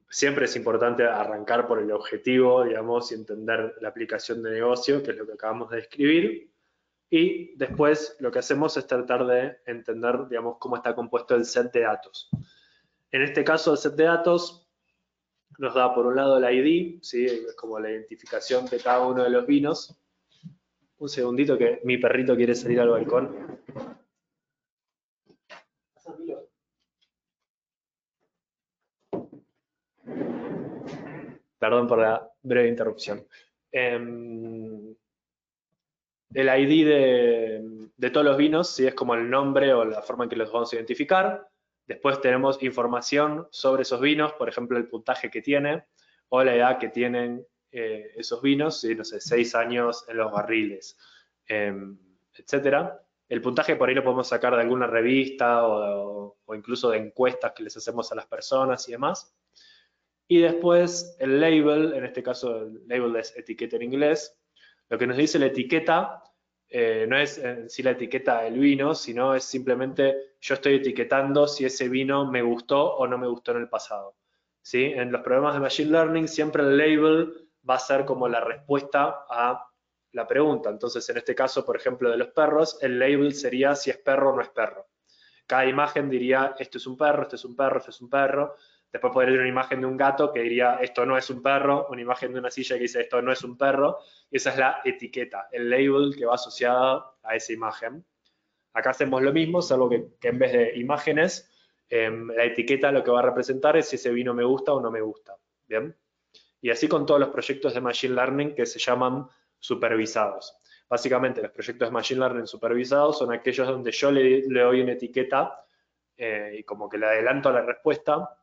Siempre es importante arrancar por el objetivo, digamos, y entender la aplicación de negocio, que es lo que acabamos de describir. Y después lo que hacemos es tratar de entender, digamos, cómo está compuesto el set de datos. En este caso, el set de datos nos da por un lado el ID, ¿sí? Es como la identificación de cada uno de los vinos. Un segundito que mi perrito quiere salir al balcón. Perdón por la breve interrupción. El ID de todos los vinos, ¿sí? Es como el nombre o la forma en que los vamos a identificar. Después tenemos información sobre esos vinos, por ejemplo, el puntaje que tiene o la edad que tienen esos vinos, ¿sí? No sé, 6 años en los barriles, etcétera. El puntaje por ahí lo podemos sacar de alguna revista o incluso de encuestas que les hacemos a las personas y demás. Y después el label, en este caso el label es etiqueta en inglés. Lo que nos dice la etiqueta no es en sí la etiqueta del vino, sino es simplemente yo estoy etiquetando si ese vino me gustó o no me gustó en el pasado. ¿Sí? En los programas de Machine Learning siempre el label va a ser como la respuesta a la pregunta. Entonces, en este caso, por ejemplo, de los perros, el label sería si es perro o no es perro. Cada imagen diría, esto es un perro, esto es un perro, esto es un perro. Después podría tener una imagen de un gato que diría, esto no es un perro, una imagen de una silla que dice, esto no es un perro. Y esa es la etiqueta, el label que va asociado a esa imagen. Acá hacemos lo mismo, salvo que en vez de imágenes, la etiqueta lo que va a representar es si ese vino me gusta o no me gusta. ¿Bien? Y así con todos los proyectos de Machine Learning que se llaman supervisados. Básicamente, los proyectos de Machine Learning supervisados son aquellos donde yo le doy una etiqueta y como que le adelanto la respuesta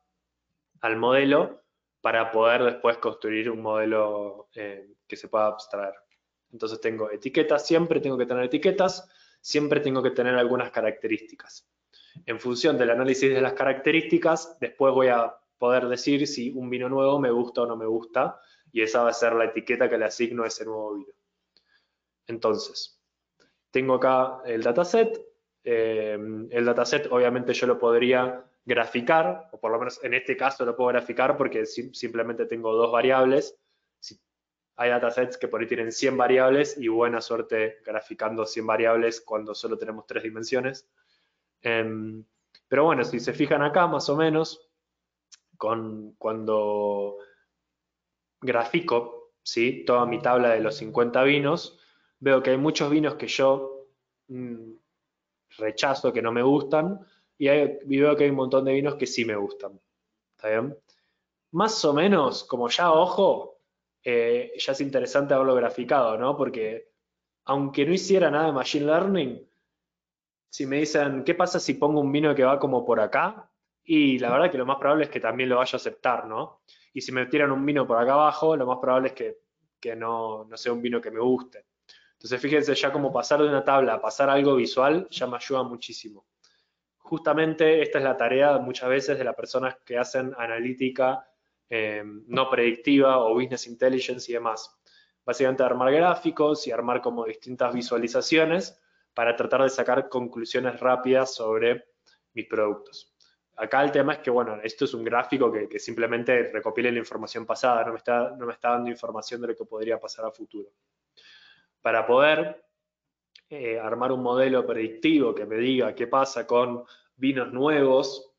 al modelo para poder después construir un modelo que se pueda abstraer. Entonces tengo etiquetas, siempre tengo que tener etiquetas, siempre tengo que tener algunas características. En función del análisis de las características, después voy a poder decir si un vino nuevo me gusta o no me gusta, y esa va a ser la etiqueta que le asigno a ese nuevo vino. Entonces, tengo acá el dataset. El dataset obviamente yo lo podría graficar, o por lo menos en este caso lo puedo graficar porque simplemente tengo dos variables. Si hay datasets que por ahí tienen 100 variables y buena suerte graficando 100 variables cuando solo tenemos 3 dimensiones. Pero bueno, si se fijan acá más o menos, cuando grafico, ¿sí? Toda mi tabla de los 50 vinos, veo que hay muchos vinos que yo rechazo, que no me gustan, y veo que hay un montón de vinos que sí me gustan. ¿Está bien? Más o menos, como ya ojo, ya es interesante haberlo graficado, ¿no? Porque aunque no hiciera nada de Machine Learning, si me dicen, ¿qué pasa si pongo un vino que va como por acá? Y la verdad que lo más probable es que también lo vaya a aceptar, ¿no? Y si me tiran un vino por acá abajo, lo más probable es que no sea un vino que me guste. Entonces fíjense ya como pasar de una tabla a pasar a algo visual ya me ayuda muchísimo. Justamente esta es la tarea muchas veces de las personas que hacen analítica no predictiva o business intelligence y demás. Básicamente armar gráficos y armar como distintas visualizaciones para tratar de sacar conclusiones rápidas sobre mis productos. Acá el tema es que, bueno, esto es un gráfico que simplemente recopila la información pasada, no me está dando información de lo que podría pasar a futuro. Para poder armar un modelo predictivo que me diga qué pasa con vinos nuevos,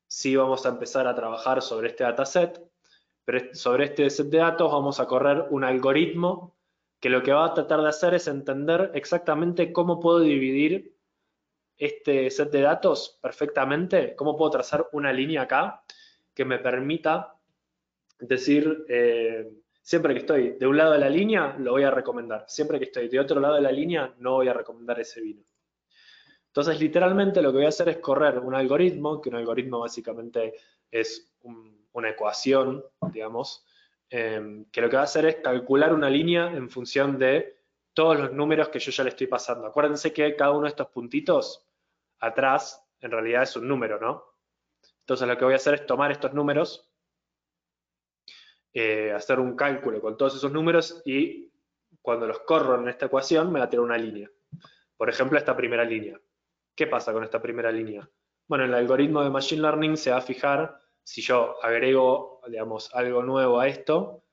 sí vamos a empezar a trabajar sobre este dataset, pero sobre este set de datos vamos a correr un algoritmo que lo que va a tratar de hacer es entender exactamente cómo puedo dividir este set de datos perfectamente, cómo puedo trazar una línea acá que me permita decir, siempre que estoy de un lado de la línea, lo voy a recomendar. Siempre que estoy de otro lado de la línea, no voy a recomendar ese vino. Entonces, literalmente lo que voy a hacer es correr un algoritmo, que un algoritmo básicamente es una ecuación, digamos, que lo que va a hacer es calcular una línea en función de todos los números que yo ya le estoy pasando. Acuérdense que cada uno de estos puntitos atrás en realidad es un número, ¿no? Entonces lo que voy a hacer es tomar estos números, hacer un cálculo con todos esos números y cuando los corro en esta ecuación me va a tirar una línea. Por ejemplo, esta primera línea. ¿Qué pasa con esta primera línea? Bueno, el algoritmo de Machine Learning se va a fijar si yo agrego, digamos, algo nuevo a esto,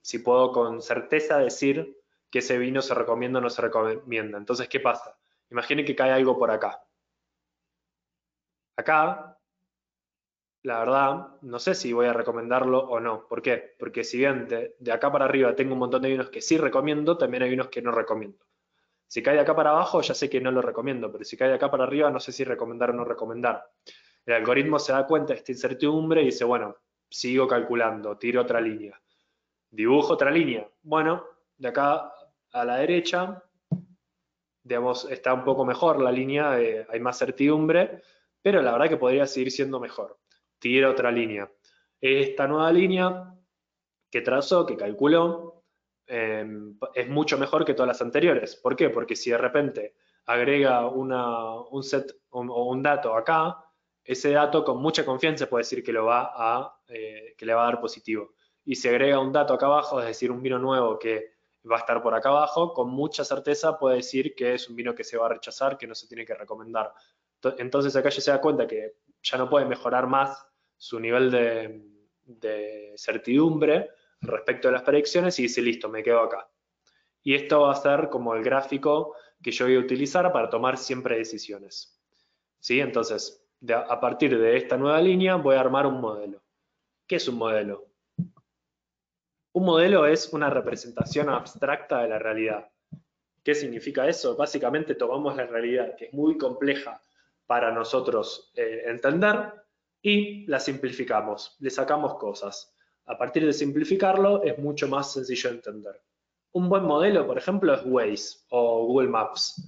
si puedo con certeza decir que ese vino se recomienda o no se recomienda. Entonces, ¿qué pasa? Imaginen que cae algo por acá. Acá la verdad, no sé si voy a recomendarlo o no. ¿Por qué? Porque si bien de acá para arriba tengo un montón de vinos que sí recomiendo, también hay vinos que no recomiendo. Si cae de acá para abajo, ya sé que no lo recomiendo, pero si cae de acá para arriba, no sé si recomendar o no recomendar. El algoritmo se da cuenta de esta incertidumbre y dice, bueno, sigo calculando, tiro otra línea. Dibujo otra línea. Bueno, de acá a la derecha, digamos, está un poco mejor la línea, hay más certidumbre, pero la verdad que podría seguir siendo mejor. Tiro otra línea. Esta nueva línea que trazó, que calculó, es mucho mejor que todas las anteriores. ¿Por qué? Porque si de repente agrega un set o un dato acá, ese dato con mucha confianza puede decir que, que le va a dar positivo. Y si agrega un dato acá abajo, es decir, un vino nuevo que va a estar por acá abajo, con mucha certeza puede decir que es un vino que se va a rechazar, que no se tiene que recomendar. Entonces acá ya se da cuenta que ya no puede mejorar más su nivel de certidumbre respecto a las predicciones y dice, listo, me quedo acá. Y esto va a ser como el gráfico que yo voy a utilizar para tomar siempre decisiones. ¿Sí? Entonces, a partir de esta nueva línea voy a armar un modelo. ¿Qué es un modelo? Un modelo es una representación abstracta de la realidad. ¿Qué significa eso? Básicamente tomamos la realidad, que es muy compleja para nosotros entender, y la simplificamos, le sacamos cosas. A partir de simplificarlo es mucho más sencillo de entender. Un buen modelo, por ejemplo, es Waze o Google Maps.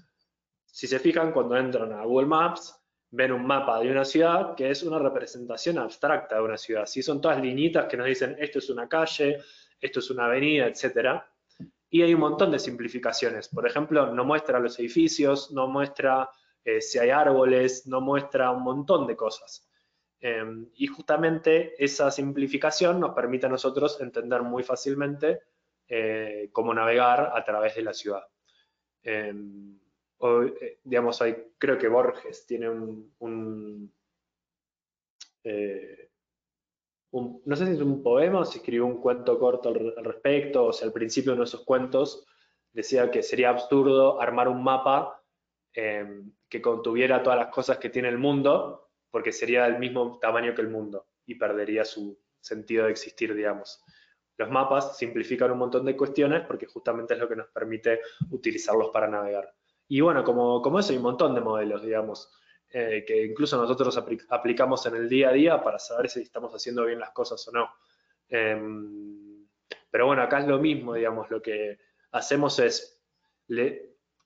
Si se fijan, cuando entran a Google Maps, ven un mapa de una ciudad que es una representación abstracta de una ciudad. Si son todas liñitas que nos dicen esto es una calle, esto es una avenida, etcétera. Y hay un montón de simplificaciones. Por ejemplo, no muestra los edificios, no muestra si hay árboles, no muestra un montón de cosas. Y justamente esa simplificación nos permite a nosotros entender muy fácilmente cómo navegar a través de la ciudad. Eh, digamos, creo que Borges tiene eh, no sé si es un poema o si escribió un cuento corto al respecto, o sea, al principio de uno de esos cuentos decía que sería absurdo armar un mapa que contuviera todas las cosas que tiene el mundo, porque sería del mismo tamaño que el mundo y perdería su sentido de existir, digamos. Los mapas simplifican un montón de cuestiones porque justamente es lo que nos permite utilizarlos para navegar. Y bueno, como eso hay un montón de modelos, digamos que incluso nosotros aplicamos en el día a día para saber si estamos haciendo bien las cosas o no. Pero bueno, acá es lo mismo, digamos, lo que hacemos es,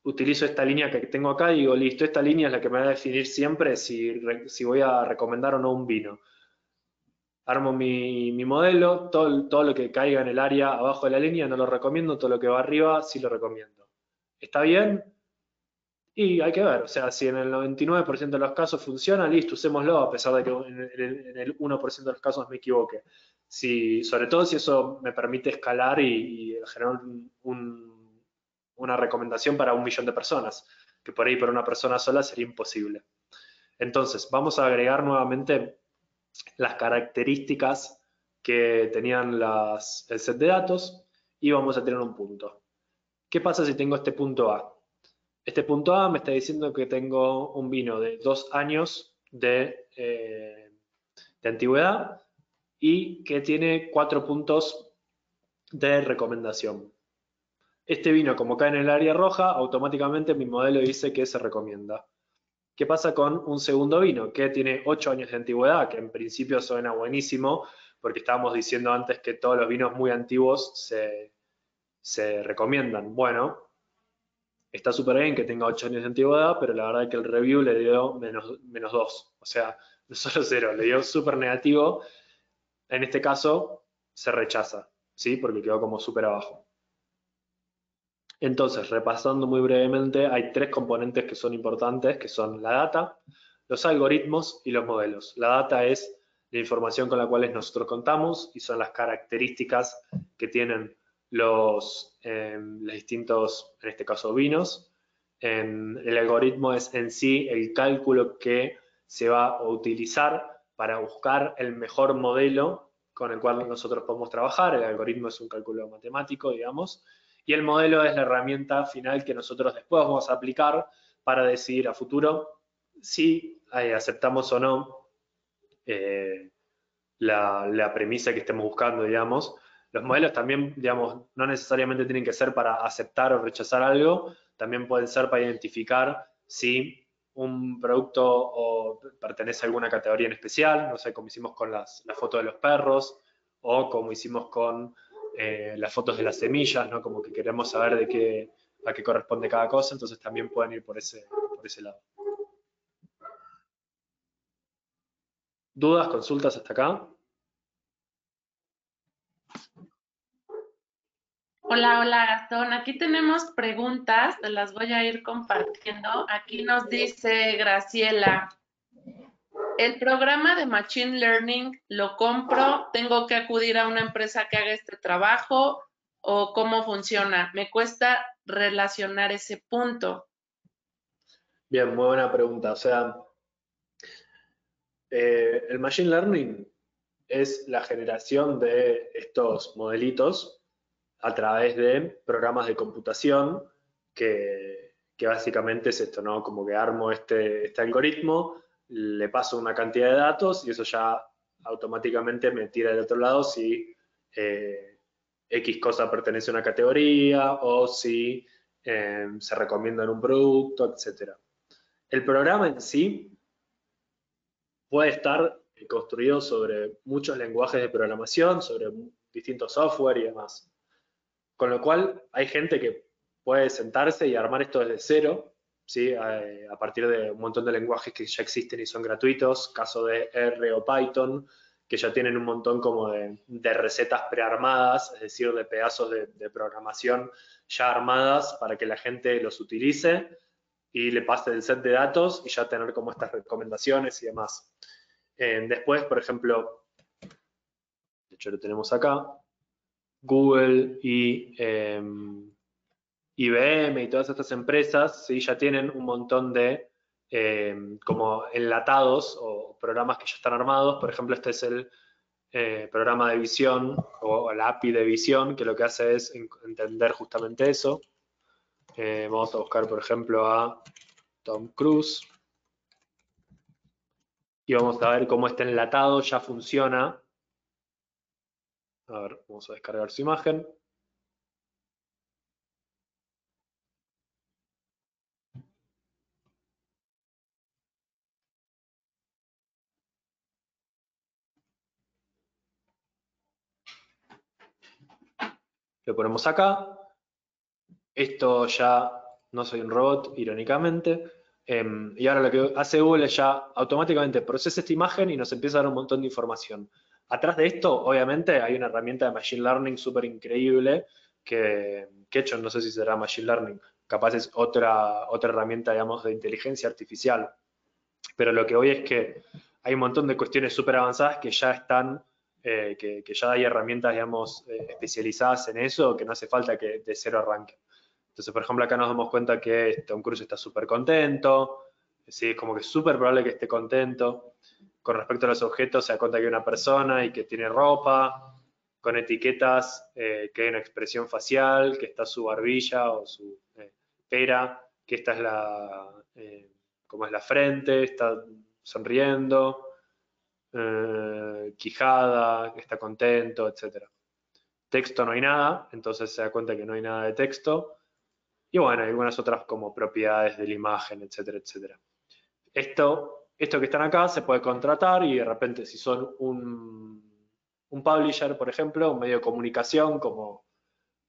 utilizo esta línea que tengo acá y digo, listo, esta línea es la que me va a definir siempre si voy a recomendar o no un vino. Armo mi modelo, todo lo que caiga en el área abajo de la línea no lo recomiendo, todo lo que va arriba sí lo recomiendo. ¿Está bien? Y hay que ver, o sea, si en el 99% de los casos funciona, listo, usémoslo, a pesar de que en el 1% de los casos me equivoque. Sobre todo si eso me permite escalar y generar una recomendación para 1 millón de personas, que por ahí para una persona sola sería imposible. Entonces, vamos a agregar nuevamente las características que tenían el set de datos y vamos a tener un punto. ¿Qué pasa si tengo este punto A? Este punto A me está diciendo que tengo un vino de 2 años de antigüedad y que tiene 4 puntos de recomendación. Este vino, como cae en el área roja, automáticamente mi modelo dice que se recomienda. ¿Qué pasa con un segundo vino que tiene 8 años de antigüedad? Que en principio suena buenísimo, porque estábamos diciendo antes que todos los vinos muy antiguos se recomiendan. Bueno, está súper bien que tenga 8 años de antigüedad, pero la verdad es que el review le dio menos 2. O sea, no solo 0, le dio súper negativo. En este caso, se rechaza, ¿sí? Porque quedó como súper abajo. Entonces, repasando muy brevemente, hay 3 componentes que son importantes, que son la data, los algoritmos y los modelos. La data es la información con la cual nosotros contamos y son las características que tienen los distintos, en este caso, vinos. El algoritmo es en sí el cálculo que se va a utilizar para buscar el mejor modelo con el cual nosotros podemos trabajar. El algoritmo es un cálculo matemático, digamos, y el modelo es la herramienta final que nosotros después vamos a aplicar para decidir a futuro si aceptamos o no la premisa que estemos buscando, digamos. Los modelos también, digamos, no necesariamente tienen que ser para aceptar o rechazar algo, también pueden ser para identificar si un producto o pertenece a alguna categoría en especial, no sé, como hicimos con las fotos de los perros, o como hicimos con las fotos de las semillas, ¿no? Como que queremos saber a qué corresponde cada cosa, entonces también pueden ir por ese lado. ¿Dudas, consultas hasta acá? Hola, hola Gastón. Aquí tenemos preguntas, te las voy a ir compartiendo. Aquí nos dice Graciela, ¿el programa de Machine Learning lo compro? ¿Tengo que acudir a una empresa que haga este trabajo? ¿O cómo funciona? Me cuesta relacionar ese punto. Bien, muy buena pregunta. O sea, el Machine Learning es la generación de estos modelitos a través de programas de computación que básicamente es esto, ¿no? Como que armo este algoritmo, le paso una cantidad de datos y eso ya automáticamente me tira del otro lado si X cosa pertenece a una categoría o si se recomienda en un producto, etcétera. El programa en sí puede estar construido sobre muchos lenguajes de programación, sobre distintos software y demás. Con lo cual, hay gente que puede sentarse y armar esto desde cero, ¿sí? A partir de un montón de lenguajes que ya existen y son gratuitos, caso de R o Python, que ya tienen un montón como de recetas prearmadas, es decir, de pedazos de programación ya armadas para que la gente los utilice y le pase el set de datos y ya tener como estas recomendaciones y demás. Después, por ejemplo, de hecho lo tenemos acá, Google y IBM y todas estas empresas, ¿sí? Ya tienen un montón de como enlatados o programas que ya están armados. Por ejemplo, este es el programa de visión o la API de visión, que lo que hace es entender justamente eso. Vamos a buscar, por ejemplo, a Tom Cruise y vamos a ver cómo este enlatado ya funciona. A ver, vamos a descargar su imagen. Lo ponemos acá. Esto ya no soy un robot, irónicamente. Y ahora lo que hace Google es ya automáticamente procesa esta imagen y nos empieza a dar un montón de información. Atrás de esto, obviamente, hay una herramienta de Machine Learning súper increíble que hecho, no sé si será Machine Learning, capaz es otra herramienta, digamos, de inteligencia artificial. Pero lo que voy es que hay un montón de cuestiones súper avanzadas que ya están, que ya hay herramientas, digamos, especializadas en eso, que no hace falta que de cero arranquen. Entonces, por ejemplo, acá nos damos cuenta que Tom Cruise está súper contento, ¿sí? Es como que es súper probable que esté contento. Con respecto a los objetos, se da cuenta que hay una persona y que tiene ropa, con etiquetas, que hay una expresión facial, que está su barbilla o su pera, que esta es como es la frente, está sonriendo, quijada, está contento, etc. Texto no hay nada, entonces se da cuenta que no hay nada de texto. Y bueno, hay algunas otras como propiedades de la imagen, etcétera, etcétera. Esto que están acá se puede contratar y de repente si son un publisher, por ejemplo, un medio de comunicación como,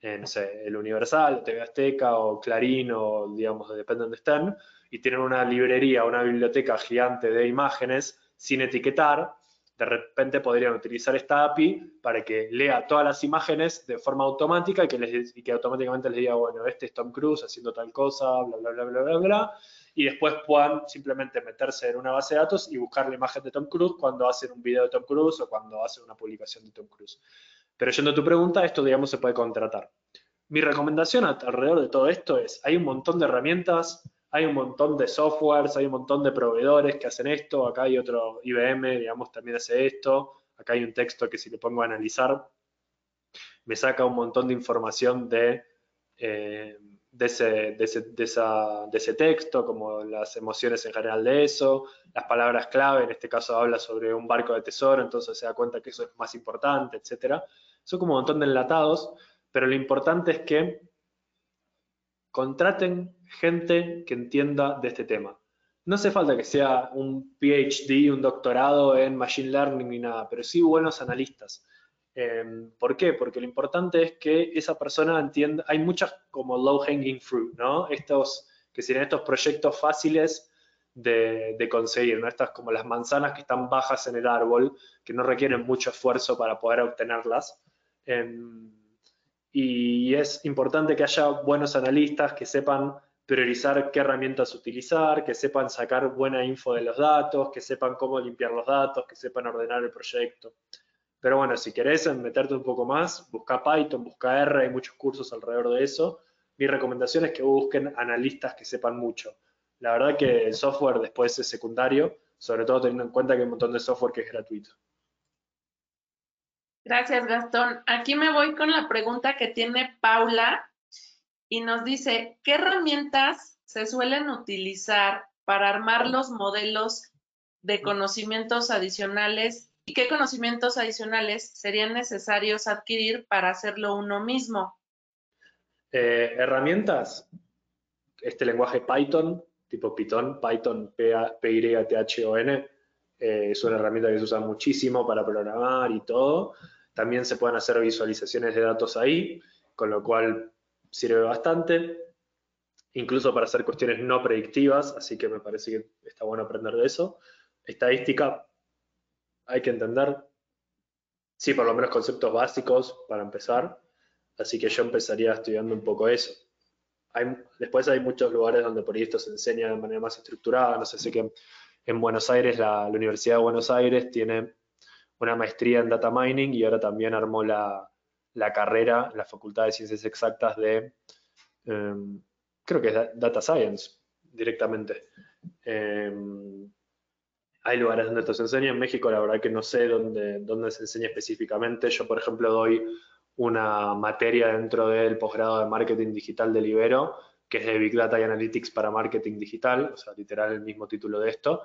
no sé, el Universal, TV Azteca o Clarín o digamos, depende de donde estén, y tienen una librería, una biblioteca gigante de imágenes sin etiquetar, de repente podrían utilizar esta API para que lea todas las imágenes de forma automática y que automáticamente les diga, bueno, este es Tom Cruise haciendo tal cosa, bla, bla, bla, bla, bla, bla, y después puedan simplemente meterse en una base de datos y buscar la imagen de Tom Cruise cuando hacen un video de Tom Cruise o cuando hacen una publicación de Tom Cruise. Pero yendo a tu pregunta, esto, digamos, se puede contratar. Mi recomendación alrededor de todo esto es, hay un montón de herramientas, hay un montón de softwares, hay un montón de proveedores que hacen esto, acá hay otro IBM, digamos, también hace esto, acá hay un texto que si le pongo a analizar, me saca un montón de información de ese texto, como las emociones en general de eso, las palabras clave, en este caso habla sobre un barco de tesoro, entonces se da cuenta que eso es más importante, etcétera. Son como un montón de enlatados, pero lo importante es que contraten gente que entienda de este tema. No hace falta que sea un PhD, un doctorado en Machine Learning ni nada, pero sí buenos analistas. ¿Por qué? Porque lo importante es que esa persona entienda, hay muchas como low hanging fruit, ¿no? Estos, que serían estos proyectos fáciles de conseguir, ¿no? Estas como las manzanas que están bajas en el árbol, que no requieren mucho esfuerzo para poder obtenerlas. Y es importante que haya buenos analistas que sepan priorizar qué herramientas utilizar, que sepan sacar buena info de los datos, que sepan cómo limpiar los datos, que sepan ordenar el proyecto. Pero bueno, si querés meterte un poco más, busca Python, busca R, hay muchos cursos alrededor de eso. Mi recomendación es que busquen analistas que sepan mucho. La verdad que el software después es secundario, sobre todo teniendo en cuenta que hay un montón de software que es gratuito. Gracias, Gastón. Aquí me voy con la pregunta que tiene Paula y nos dice, ¿qué herramientas se suelen utilizar para armar los modelos de conocimientos adicionales y qué conocimientos adicionales serían necesarios adquirir para hacerlo uno mismo? Herramientas, este lenguaje Python, tipo Python, Python, es una herramienta que se usa muchísimo para programar y todo. También se pueden hacer visualizaciones de datos ahí, con lo cual sirve bastante, incluso para hacer cuestiones no predictivas, así que me parece que está bueno aprender de eso. Estadística, hay que entender, sí, por lo menos conceptos básicos para empezar, así que yo empezaría estudiando un poco eso. Después hay muchos lugares donde por ahí esto se enseña de manera más estructurada, no sé, sé que en Buenos Aires, la Universidad de Buenos Aires tiene una maestría en Data Mining y ahora también armó la carrera en la Facultad de Ciencias Exactas de, creo que es Data Science directamente. Hay lugares donde esto se enseña, en México la verdad que no sé dónde se enseña específicamente. Yo, por ejemplo, doy una materia dentro del posgrado de Marketing Digital del Ibero, que es de Big Data y Analytics para Marketing Digital, o sea, literal el mismo título de esto,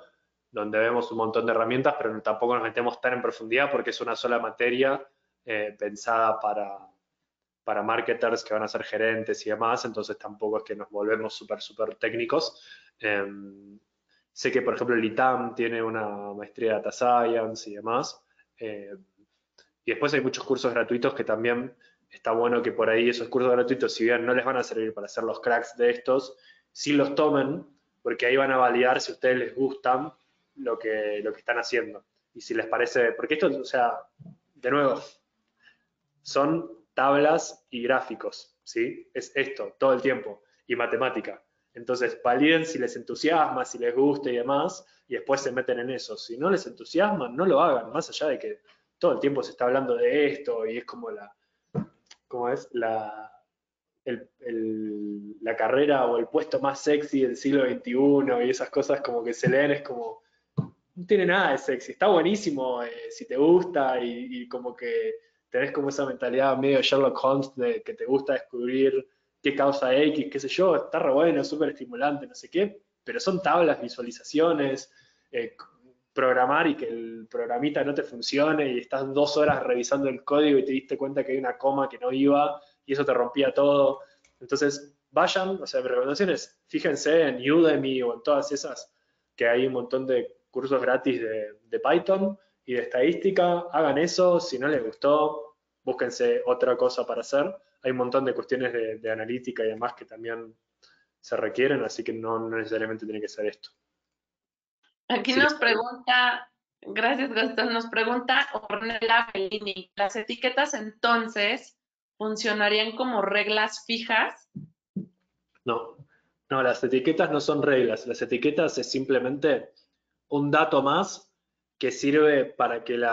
donde vemos un montón de herramientas, pero tampoco nos metemos tan en profundidad porque es una sola materia pensada para marketers que van a ser gerentes y demás, entonces tampoco es que nos volvemos súper técnicos. Sé que, por ejemplo, el ITAM tiene una maestría de Data Science y demás. Y después hay muchos cursos gratuitos que también está bueno que por ahí esos cursos gratuitos, si bien no les van a servir para ser los cracks de estos, sí los tomen, porque ahí van a validar si a ustedes les gustan lo que están haciendo. Y si les parece, porque esto, o sea, de nuevo, son tablas y gráficos, ¿sí? Es esto, todo el tiempo, y matemática. Entonces, validen si les entusiasma, si les gusta y demás, y después se meten en eso. Si no les entusiasma, no lo hagan, más allá de que todo el tiempo se está hablando de esto y es como ¿cómo es? La carrera o el puesto más sexy del siglo XXI y esas cosas como que se leen, es como, no tiene nada de sexy, está buenísimo si te gusta y como que tenés como esa mentalidad medio Sherlock Holmes de que te gusta descubrir qué causa X, qué sé yo, está re bueno, súper estimulante, no sé qué, pero son tablas, visualizaciones, programar y que el programita no te funcione y estás 2 horas revisando el código y te diste cuenta que hay una coma que no iba y eso te rompía todo. Entonces, vayan, o sea, mi recomendación es, fíjense en Udemy o en todas esas, que hay un montón de cursos gratis de Python y de estadística, hagan eso, si no les gustó, búsquense otra cosa para hacer. Hay un montón de cuestiones de analítica y demás que también se requieren, así que no necesariamente tiene que ser esto. Aquí Si les nos pregunta, gracias Gastón, nos pregunta Ornella Bellini, ¿las etiquetas entonces funcionarían como reglas fijas? No, no, las etiquetas no son reglas, las etiquetas es simplemente un dato más que sirve para que el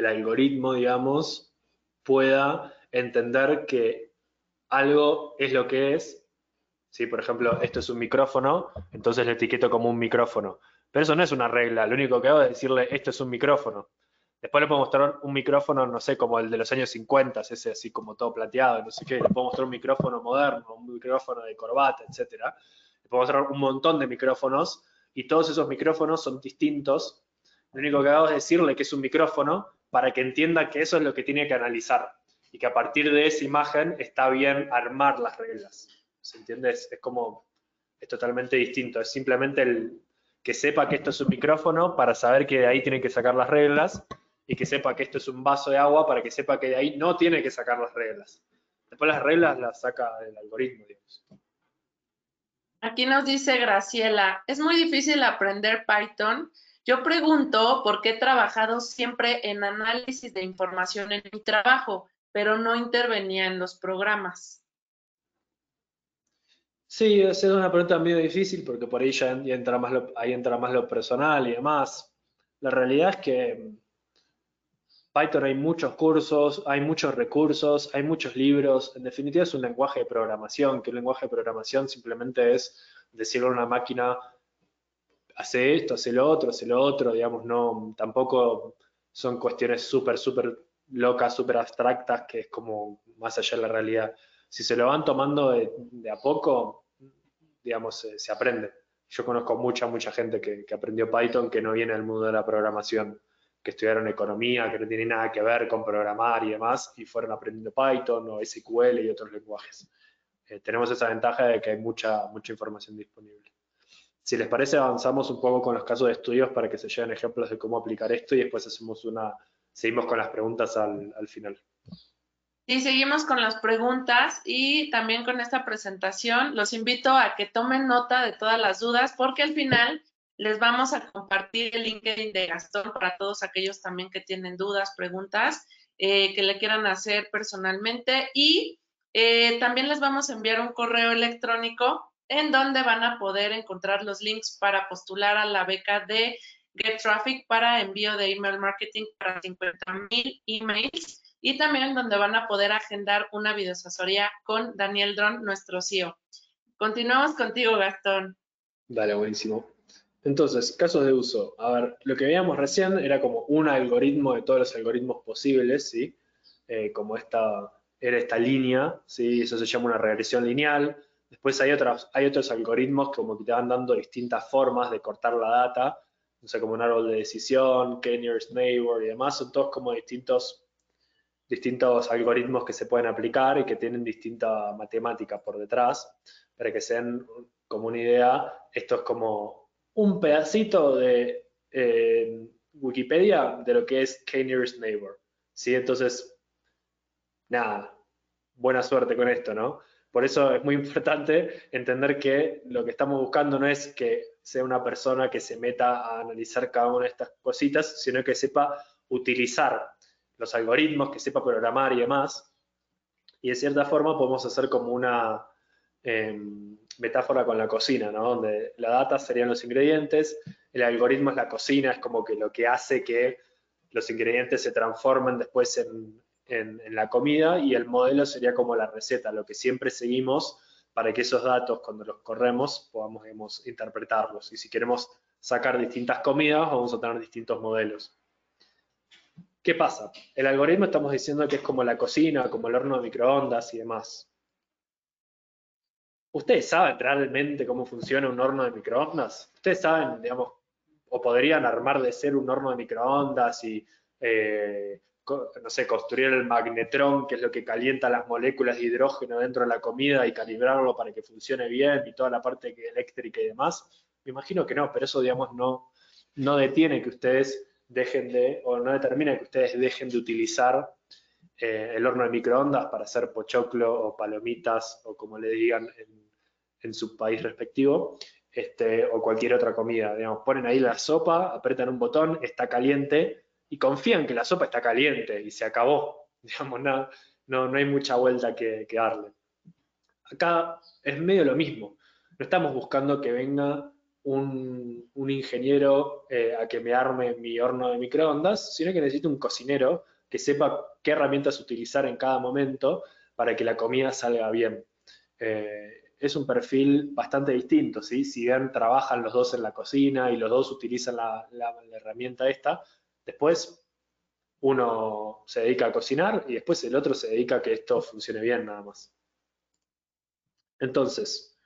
algoritmo, digamos, pueda entender que algo es lo que es. ¿Sí? Por ejemplo, esto es un micrófono, entonces le etiqueto como un micrófono. Pero eso no es una regla, lo único que hago es decirle, esto es un micrófono. Después le puedo mostrar un micrófono, no sé, como el de los años 50, ese así como todo plateado, no sé qué. Le puedo mostrar un micrófono moderno, un micrófono de corbata, etcétera. Le puedo mostrar un montón de micrófonos y todos esos micrófonos son distintos. Lo único que hago es decirle que es un micrófono para que entienda que eso es lo que tiene que analizar y que a partir de esa imagen está bien armar las reglas. ¿Se entiende? Es como, es totalmente distinto. Es simplemente que sepa que esto es un micrófono para saber que de ahí tienen que sacar las reglas y que sepa que esto es un vaso de agua para que sepa que de ahí no tiene que sacar las reglas. Después las reglas las saca el algoritmo, digamos. Aquí nos dice Graciela, es muy difícil aprender Python. Yo pregunto porque he trabajado siempre en análisis de información en mi trabajo, pero no intervenía en los programas. Sí, esa es una pregunta medio difícil porque por ahí ya ahí entra más lo personal y demás. La realidad es que Python hay muchos cursos, hay muchos recursos, hay muchos libros. En definitiva es un lenguaje de programación, que un lenguaje de programación simplemente es decirle a una máquina, hace lo otro, digamos, no, tampoco son cuestiones súper locas, súper abstractas, que es como más allá de la realidad. Si se lo van tomando de a poco, digamos, se aprende. Yo conozco mucha gente que aprendió Python que no viene del mundo de la programación, que estudiaron economía, que no tiene nada que ver con programar y demás, y fueron aprendiendo Python o SQL y otros lenguajes. Tenemos esa ventaja de que hay mucha información disponible. Si les parece, avanzamos un poco con los casos de estudios para que se lleven ejemplos de cómo aplicar esto y después seguimos con las preguntas al final. Y seguimos con las preguntas y también con esta presentación. Los invito a que tomen nota de todas las dudas porque al final les vamos a compartir el LinkedIn de Gastón para todos aquellos también que tienen dudas, preguntas que le quieran hacer personalmente y también les vamos a enviar un correo electrónico en donde van a poder encontrar los links para postular a la beca de Get Traffic para envío de email marketing para 50,000 emails y también donde van a poder agendar una videoasesoría con Daniel Dron, nuestro CEO. Continuamos contigo, Gastón. Dale, buenísimo. Entonces, casos de uso. A ver, lo que veíamos recién era como un algoritmo de todos los algoritmos posibles, ¿sí? Como era esta línea, ¿sí? Eso se llama una regresión lineal. Después hay otros algoritmos como que te van dando distintas formas de cortar la data, no sé, como un árbol de decisión, K-nearest neighbor y demás, son todos como distintos algoritmos que se pueden aplicar y que tienen distinta matemática por detrás. Para que se den como una idea, esto es como un pedacito de Wikipedia de lo que es K-nearest neighbor. ¿Sí? Entonces, nada, buena suerte con esto, ¿no? Por eso es muy importante entender que lo que estamos buscando no es que sea una persona que se meta a analizar cada una de estas cositas, sino que sepa utilizar los algoritmos, que sepa programar y demás. Y de cierta forma podemos hacer como una metáfora con la cocina, ¿no? Donde la data serían los ingredientes, el algoritmo es la cocina, es como que lo que hace que los ingredientes se transformen después en la comida y el modelo sería como la receta, lo que siempre seguimos para que esos datos cuando los corremos podamos, digamos, interpretarlos. Y si queremos sacar distintas comidas, vamos a tener distintos modelos. ¿Qué pasa? El algoritmo estamos diciendo que es como la cocina, como el horno de microondas y demás. ¿Ustedes saben realmente cómo funciona un horno de microondas? ¿Ustedes saben, digamos, o podrían armar de cero un horno de microondas y, no sé, construir el magnetrón, que es lo que calienta las moléculas de hidrógeno dentro de la comida y calibrarlo para que funcione bien y toda la parte eléctrica y demás? Me imagino que no, pero eso, digamos, no detiene que ustedes o no determina que ustedes dejen de utilizar el horno de microondas para hacer pochoclo o palomitas o como le digan en su país respectivo, o cualquier otra comida. Digamos, ponen ahí la sopa, apretan un botón, está caliente y confían que la sopa está caliente y se acabó. Digamos, no hay mucha vuelta que darle. Acá es medio lo mismo. No estamos buscando que venga un ingeniero a que me arme mi horno de microondas, sino que necesito un cocinero que sepa qué herramientas utilizar en cada momento para que la comida salga bien. Es un perfil bastante distinto, ¿sí? Si bien trabajan los dos en la cocina y los dos utilizan la herramienta esta, después uno se dedica a cocinar y después el otro se dedica a que esto funcione bien nada más. Entonces,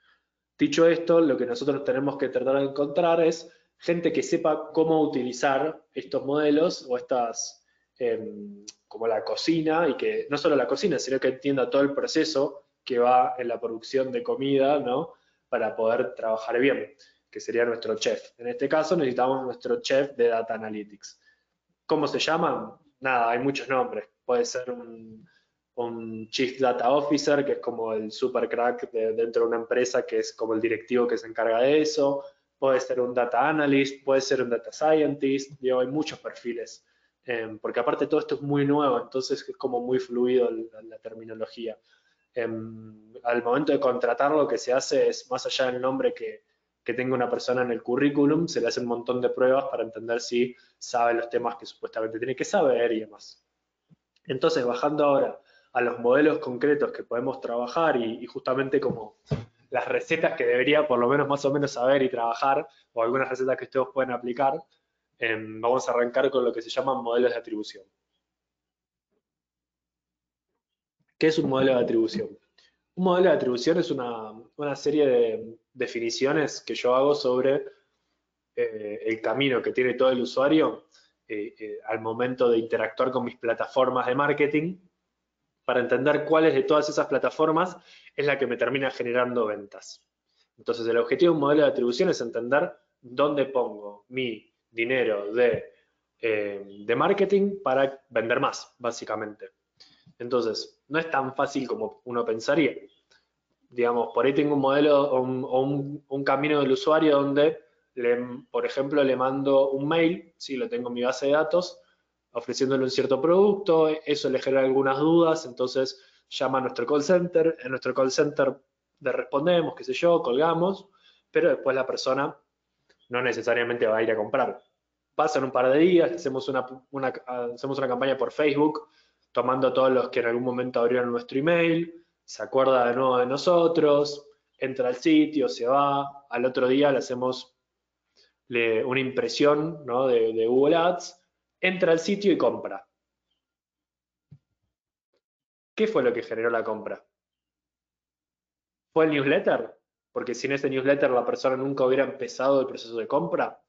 dicho esto, lo que nosotros tenemos que tratar de encontrar es gente que sepa cómo utilizar estos modelos o estas, como la cocina, y que no solo la cocina, sino que entienda todo el proceso que va en la producción de comida, ¿no? Para poder trabajar bien, que sería nuestro chef. En este caso necesitamos nuestro chef de Data Analytics. ¿Cómo se llaman? Nada, hay muchos nombres. Puede ser un Chief Data Officer, que es como el super crack dentro de una empresa, que es como el directivo que se encarga de eso. Puede ser un Data Analyst, puede ser un Data Scientist. Digo, hay muchos perfiles. Porque aparte todo esto es muy nuevo, entonces es como muy fluido la terminología. Al momento de contratar lo que se hace es, más allá del nombre que tenga una persona en el currículum, se le hace un montón de pruebas para entender si sabe los temas que supuestamente tiene que saber y demás. Entonces, bajando ahora a los modelos concretos que podemos trabajar y justamente como las recetas que debería por lo menos más o menos saber y trabajar, o algunas recetas que ustedes pueden aplicar, vamos a arrancar con lo que se llaman modelos de atribución. ¿Qué es un modelo de atribución? Un modelo de atribución es una serie de definiciones que yo hago sobre el camino que tiene todo el usuario al momento de interactuar con mis plataformas de marketing para entender cuáles de todas esas plataformas es la que me termina generando ventas. Entonces, el objetivo de un modelo de atribución es entender dónde pongo mi dinero de marketing para vender más, básicamente. Entonces, no es tan fácil como uno pensaría. Digamos, por ahí tengo un modelo o un camino del usuario donde, por ejemplo, le mando un mail, ¿sí? Lo tengo en mi base de datos, ofreciéndole un cierto producto, eso le genera algunas dudas, entonces llama a nuestro call center, en nuestro call center le respondemos, qué sé yo, colgamos, pero después la persona no necesariamente va a ir a comprar. Pasan un par de días, hacemos una campaña por Facebook, tomando a todos los que en algún momento abrieron nuestro email, se acuerda de nuevo de nosotros, entra al sitio, se va, al otro día le hacemos una impresión, ¿no? de Google Ads, entra al sitio y compra. ¿Qué fue lo que generó la compra? ¿Fue el newsletter? Porque sin ese newsletter la persona nunca hubiera empezado el proceso de compra.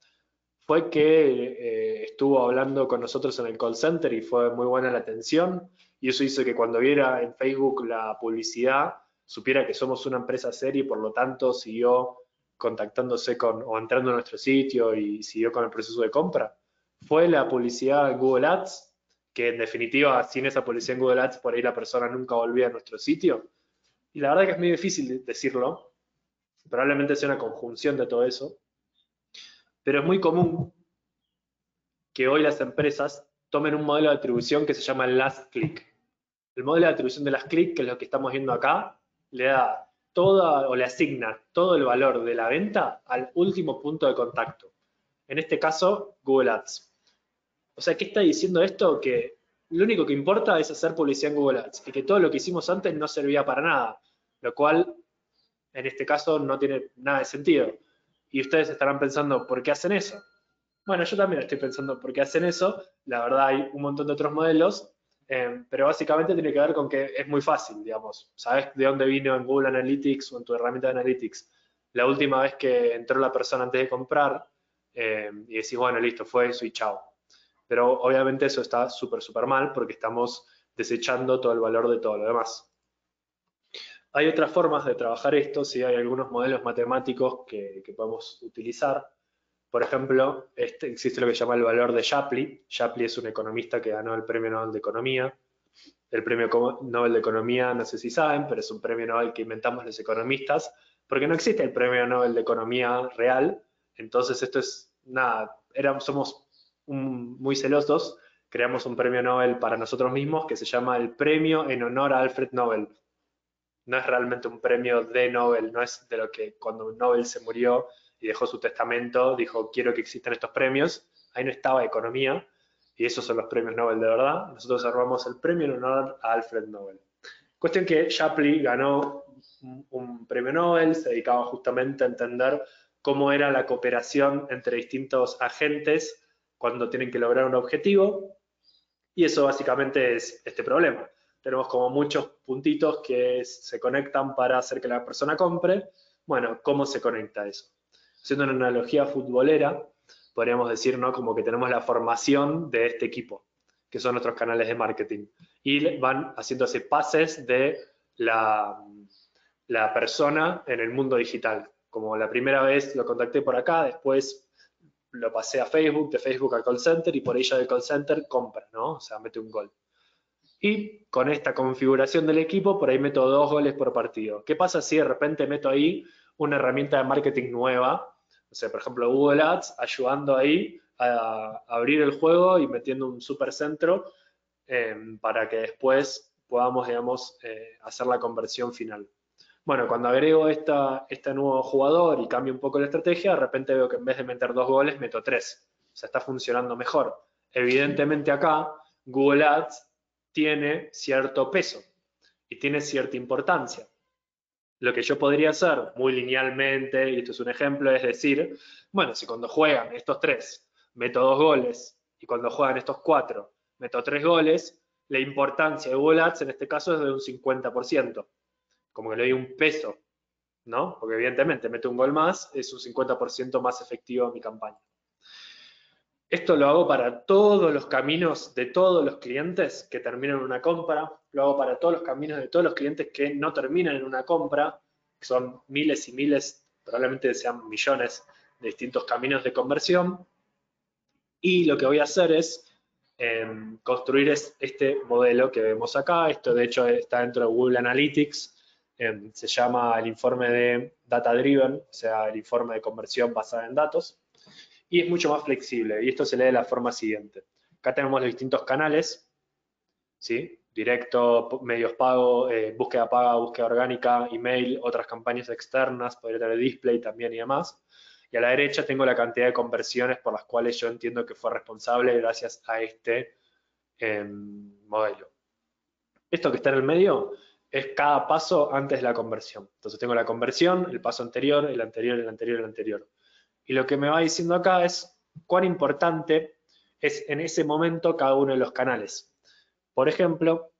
Fue que estuvo hablando con nosotros en el call center y fue muy buena la atención, y eso hizo que cuando viera en Facebook la publicidad supiera que somos una empresa seria y por lo tanto siguió contactándose o entrando a nuestro sitio y siguió con el proceso de compra. Fue la publicidad en Google Ads, que en definitiva sin esa publicidad en Google Ads por ahí la persona nunca volvía a nuestro sitio. Y la verdad que es muy difícil decirlo, probablemente sea una conjunción de todo eso, pero es muy común que hoy las empresas tomen un modelo de atribución que se llama last click. El modelo de atribución de last click, que es lo que estamos viendo acá, le da toda o le asigna todo el valor de la venta al último punto de contacto. En este caso, Google Ads. O sea, ¿qué está diciendo esto? Que lo único que importa es hacer publicidad en Google Ads y que todo lo que hicimos antes no servía para nada, lo cual en este caso no tiene nada de sentido. Y ustedes estarán pensando, ¿por qué hacen eso? Bueno, yo también estoy pensando por qué hacen eso. La verdad hay un montón de otros modelos, pero básicamente tiene que ver con que es muy fácil, digamos. ¿Sabes de dónde vino en Google Analytics o en tu herramienta de Analytics? La última vez que entró la persona antes de comprar y decís, bueno, listo, fue eso y chao. Pero obviamente eso está súper, súper mal porque estamos desechando todo el valor de todo lo demás. Hay otras formas de trabajar esto, sí, hay algunos modelos matemáticos que podemos utilizar. Por ejemplo, existe lo que se llama el valor de Shapley. Shapley es un economista que ganó el Premio Nobel de Economía. El Premio Nobel de Economía, no sé si saben, pero es un premio Nobel que inventamos los economistas, porque no existe el Premio Nobel de Economía real. Entonces esto es nada, somos muy celosos, creamos un premio Nobel para nosotros mismos que se llama el Premio en honor a Alfred Nobel. No es realmente un premio de Nobel, no es de lo que cuando Nobel se murió y dejó su testamento, dijo, quiero que existan estos premios. Ahí no estaba economía, y esos son los premios Nobel de verdad. Nosotros armamos el premio en honor a Alfred Nobel. Cuestión que Shapley ganó un premio Nobel, se dedicaba justamente a entender cómo era la cooperación entre distintos agentes cuando tienen que lograr un objetivo, Y eso básicamente es este problema. Tenemos como muchos puntitos que se conectan para hacer que la persona compre. Bueno, ¿cómo se conecta eso? Haciendo una analogía futbolera, podríamos decir, ¿no? Como que tenemos la formación de este equipo, que son nuestros canales de marketing. Y van haciéndose pases de la persona en el mundo digital. Como la primera vez lo contacté por acá, después lo pasé a Facebook, de Facebook al call center y por ahí ya del call center compra, ¿no? O sea, mete un gol. Y con esta configuración del equipo, por ahí meto 2 goles por partido. ¿Qué pasa si de repente meto ahí una herramienta de marketing nueva? O sea, por ejemplo, Google Ads, ayudando ahí a abrir el juego y metiendo un supercentro para que después podamos, digamos, hacer la conversión final. Bueno, cuando agrego este nuevo jugador y cambio un poco la estrategia, de repente veo que en vez de meter 2 goles, meto 3. O sea, está funcionando mejor. Evidentemente acá, Google Ads tiene cierto peso y tiene cierta importancia. Lo que yo podría hacer muy linealmente, y esto es un ejemplo, es decir, bueno, si cuando juegan estos 3 meto 2 goles y cuando juegan estos 4 meto 3 goles, la importancia de Google Ads en este caso es de un 50%. Como que le doy un peso, ¿no? Porque evidentemente meto un gol más, es un 50% más efectivo a mi campaña. Esto lo hago para todos los caminos de todos los clientes que terminan en una compra, lo hago para todos los caminos de todos los clientes que no terminan en una compra, que son miles y miles, probablemente sean millones de distintos caminos de conversión. Y lo que voy a hacer es construir este modelo que vemos acá. Esto de hecho está dentro de Google Analytics. Se llama el informe de Data Driven, o sea, el informe de conversión basada en datos. Y es mucho más flexible. Y esto se lee de la forma siguiente. Acá tenemos los distintos canales, ¿sí? Directo, medios pago, búsqueda paga, búsqueda orgánica, email, otras campañas externas, podría tener display también y demás. Y a la derecha tengo la cantidad de conversiones por las cuales yo entiendo que fue responsable gracias a este modelo. Esto que está en el medio es cada paso antes de la conversión. Entonces tengo la conversión, el paso anterior, el anterior, el anterior, el anterior. Y lo que me va diciendo acá es cuán importante es en ese momento cada uno de los canales. Por ejemplo,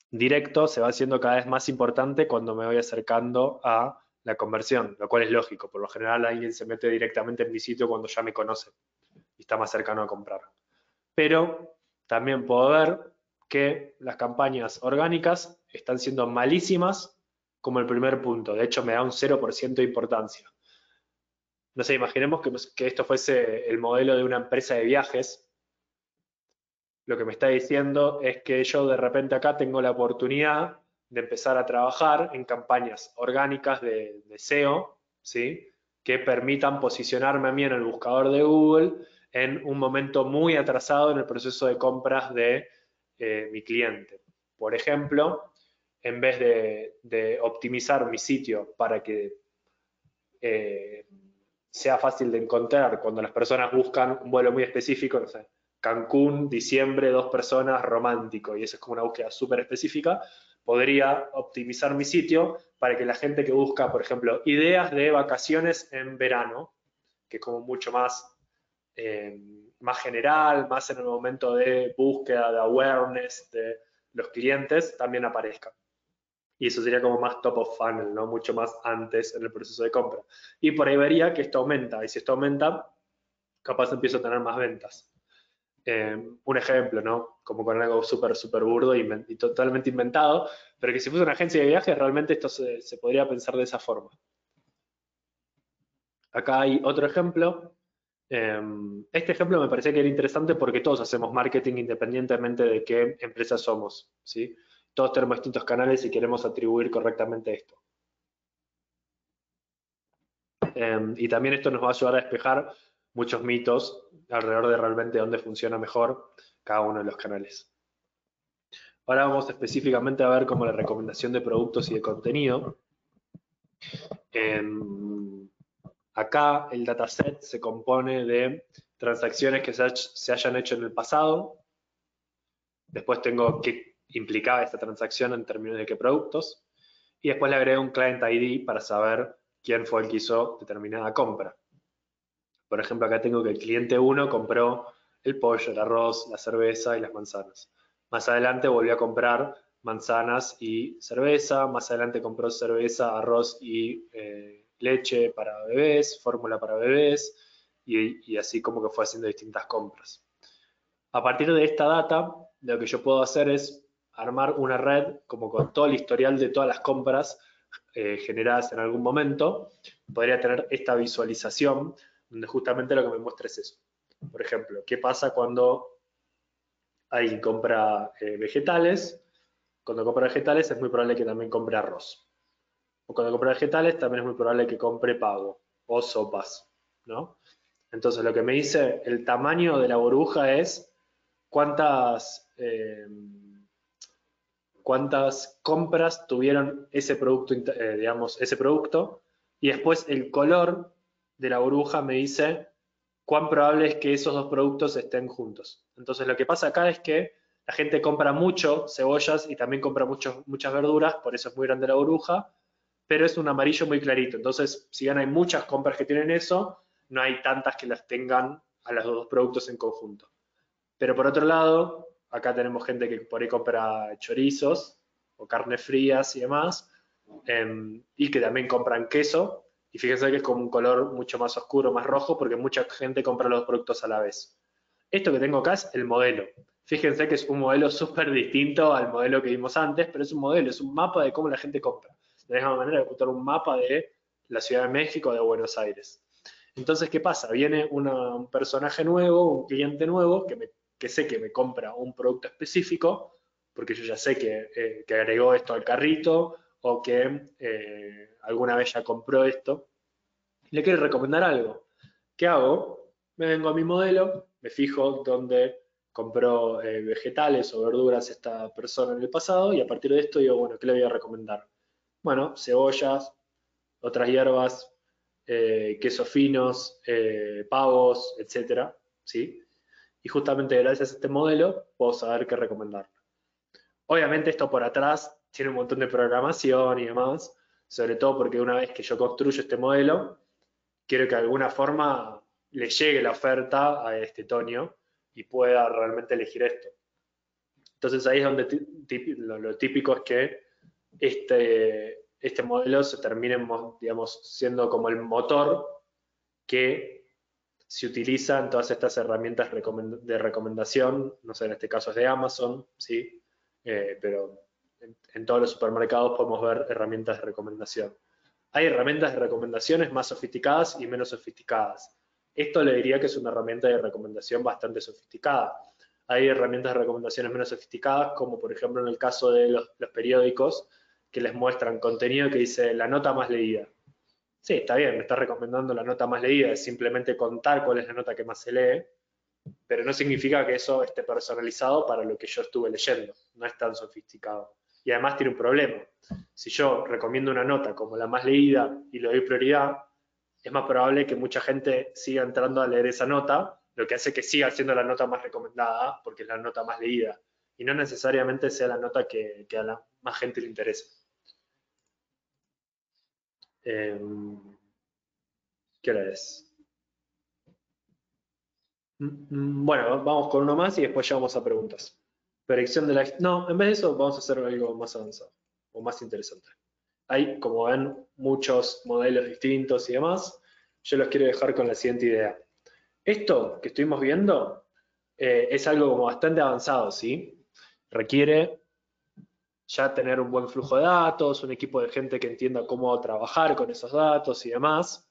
directo se va haciendo cada vez más importante cuando me voy acercando a la conversión, lo cual es lógico. Por lo general alguien se mete directamente en mi sitio cuando ya me conoce y está más cercano a comprar. Pero también puedo ver que las campañas orgánicas están siendo malísimas como el primer punto. De hecho, me da un 0% de importancia. No sé, imaginemos que esto fuese el modelo de una empresa de viajes. Lo que me está diciendo es que yo de repente acá tengo la oportunidad de empezar a trabajar en campañas orgánicas de SEO, ¿sí? Que permitan posicionarme a mí en el buscador de Google en un momento muy atrasado en el proceso de compras de mi cliente. Por ejemplo, en vez de optimizar mi sitio para que sea fácil de encontrar cuando las personas buscan un vuelo muy específico, no sé, Cancún, diciembre, 2 personas, romántico, y eso es como una búsqueda súper específica, podría optimizar mi sitio para que la gente que busca, por ejemplo, ideas de vacaciones en verano, que es como mucho más general, más en el momento de búsqueda, de awareness de los clientes, también aparezca. Y eso sería como más top of funnel, ¿no? Mucho más antes en el proceso de compra. Y por ahí vería que esto aumenta, y si esto aumenta, capaz empiezo a tener más ventas. Un ejemplo, ¿no? Como con algo súper, súper burdo y totalmente inventado, pero que si fuese una agencia de viajes, realmente esto se podría pensar de esa forma. Acá hay otro ejemplo. Este ejemplo me parecía que era interesante porque todos hacemos marketing independientemente de qué empresa somos, ¿sí? Todos tenemos distintos canales y queremos atribuir correctamente esto. Y también esto nos va a ayudar a despejar muchos mitos alrededor de realmente dónde funciona mejor cada uno de los canales. Ahora vamos específicamente a ver cómo la recomendación de productos y de contenido. Acá el dataset se compone de transacciones que se hayan hecho en el pasado. Después tengo qué implicaba esta transacción en términos de qué productos. Y después le agrego un client ID para saber quién fue el que hizo determinada compra. Por ejemplo, acá tengo que el cliente 1 compró el pollo, el arroz, la cerveza y las manzanas. Más adelante volvió a comprar manzanas y cerveza, más adelante compró cerveza, arroz y leche para bebés, fórmula para bebés, y así como que fue haciendo distintas compras. A partir de esta data, lo que yo puedo hacer es armar una red como con todo el historial de todas las compras generadas en algún momento. Podría tener esta visualización donde justamente lo que me muestra es eso. Por ejemplo, ¿qué pasa cuando alguien compra vegetales? Cuando compra vegetales es muy probable que también compre arroz. O cuando compra vegetales también es muy probable que compre pavo o sopas, ¿no? Entonces lo que me dice el tamaño de la burbuja es cuántas compras tuvieron ese producto, digamos, ese producto, y después el color de la burbuja me dice cuán probable es que esos dos productos estén juntos. Entonces lo que pasa acá es que la gente compra mucho cebollas y también compra muchas verduras, por eso es muy grande la burbuja, pero es un amarillo muy clarito. Entonces, si bien hay muchas compras que tienen eso, no hay tantas que las tengan a los dos productos en conjunto. Pero por otro lado, acá tenemos gente que por ahí compra chorizos o carnes frías y demás, y que también compran queso. Y fíjense que es como un color mucho más oscuro, más rojo, porque mucha gente compra los productos a la vez. Esto que tengo acá es el modelo. Fíjense que es un modelo súper distinto al modelo que vimos antes, pero es un modelo, es un mapa de cómo la gente compra. De la misma manera que un mapa de la Ciudad de México o de Buenos Aires. Entonces, ¿qué pasa? Viene un personaje nuevo, un cliente nuevo, que sé que me compra un producto específico, porque yo ya sé que agregó esto al carrito o que alguna vez ya compró esto, y le quiere recomendar algo. ¿Qué hago? Me vengo a mi modelo, me fijo dónde compró vegetales o verduras esta persona en el pasado y a partir de esto digo, bueno, ¿qué le voy a recomendar? Bueno, cebollas, otras hierbas, quesos finos, pavos, etcétera, ¿sí? Y justamente gracias a este modelo puedo saber qué recomendar. Obviamente esto por atrás tiene un montón de programación y demás, sobre todo porque una vez que yo construyo este modelo, quiero que de alguna forma le llegue la oferta a este Tonio y pueda realmente elegir esto. Entonces ahí es donde lo típico es que este modelo se termine, digamos, siendo como el motor que se utiliza en todas estas herramientas de recomendación, no sé, en este caso es de Amazon, ¿sí? Pero en todos los supermercados podemos ver herramientas de recomendación. Hay herramientas de recomendaciones más sofisticadas y menos sofisticadas. Esto le diría que es una herramienta de recomendación bastante sofisticada. Hay herramientas de recomendaciones menos sofisticadas, como por ejemplo en el caso de los periódicos, que les muestran contenido que dice la nota más leída. Sí, está bien, me está recomendando la nota más leída, es simplemente contar cuál es la nota que más se lee, pero no significa que eso esté personalizado para lo que yo estuve leyendo, no es tan sofisticado. Y además tiene un problema. Si yo recomiendo una nota como la más leída y le doy prioridad, es más probable que mucha gente siga entrando a leer esa nota, lo que hace que siga siendo la nota más recomendada, porque es la nota más leída, y no necesariamente sea la nota que a la más gente le interese. ¿Qué hora es? Bueno, vamos con uno más y después ya vamos a preguntas. Predicción de la... No, en vez de eso vamos a hacer algo más avanzado o más interesante. Hay, como ven, muchos modelos distintos y demás. Yo los quiero dejar con la siguiente idea. Esto que estuvimos viendo es algo como bastante avanzado, ¿sí? Requiere ya tener un buen flujo de datos, un equipo de gente que entienda cómo trabajar con esos datos y demás.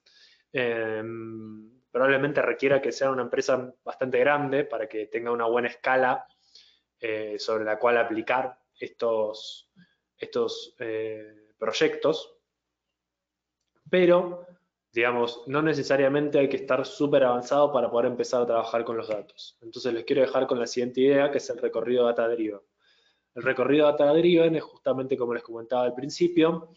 Probablemente requiera que sea una empresa bastante grande para que tenga una buena escala sobre la cual aplicar estos proyectos, pero, digamos, no necesariamente hay que estar súper avanzado para poder empezar a trabajar con los datos. Entonces les quiero dejar con la siguiente idea, que es el recorrido data driven. El recorrido data driven es justamente, como les comentaba al principio,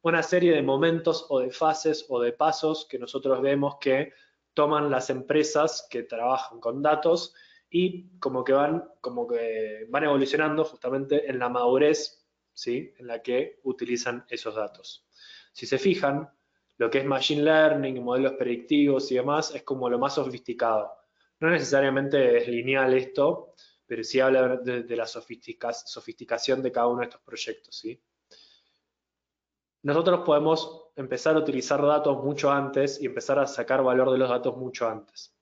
una serie de momentos o de fases o de pasos que nosotros vemos que toman las empresas que trabajan con datos y como que van evolucionando justamente en la madurez, ¿sí?, en la que utilizan esos datos. Si se fijan, lo que es machine learning, modelos predictivos y demás es como lo más sofisticado. No necesariamente es lineal esto, pero sí habla de la sofisticación de cada uno de estos proyectos, ¿sí? Nosotros podemos empezar a utilizar datos mucho antes y empezar a sacar valor de los datos mucho antes.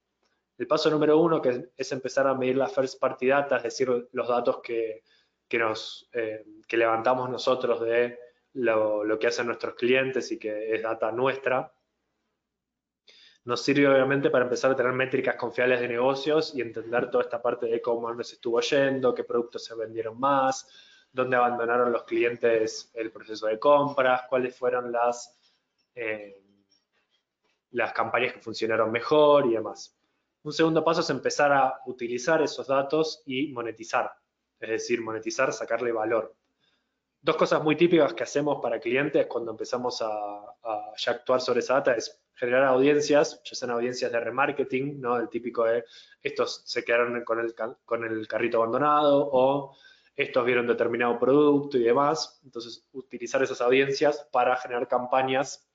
El paso número uno, que es empezar a medir la first party data, es decir, los datos que levantamos nosotros de lo que hacen nuestros clientes y que es data nuestra, nos sirve obviamente para empezar a tener métricas confiables de negocios y entender toda esta parte de cómo nos estuvo yendo, qué productos se vendieron más, dónde abandonaron los clientes el proceso de compras, cuáles fueron las campañas que funcionaron mejor y demás. Un segundo paso es empezar a utilizar esos datos y monetizar, es decir, monetizar, sacarle valor. Dos cosas muy típicas que hacemos para clientes cuando empezamos a ya actuar sobre esa data es generar audiencias, ya sean audiencias de remarketing, ¿no? El típico de estos se quedaron con el carrito abandonado o estos vieron determinado producto y demás. Entonces, utilizar esas audiencias para generar campañas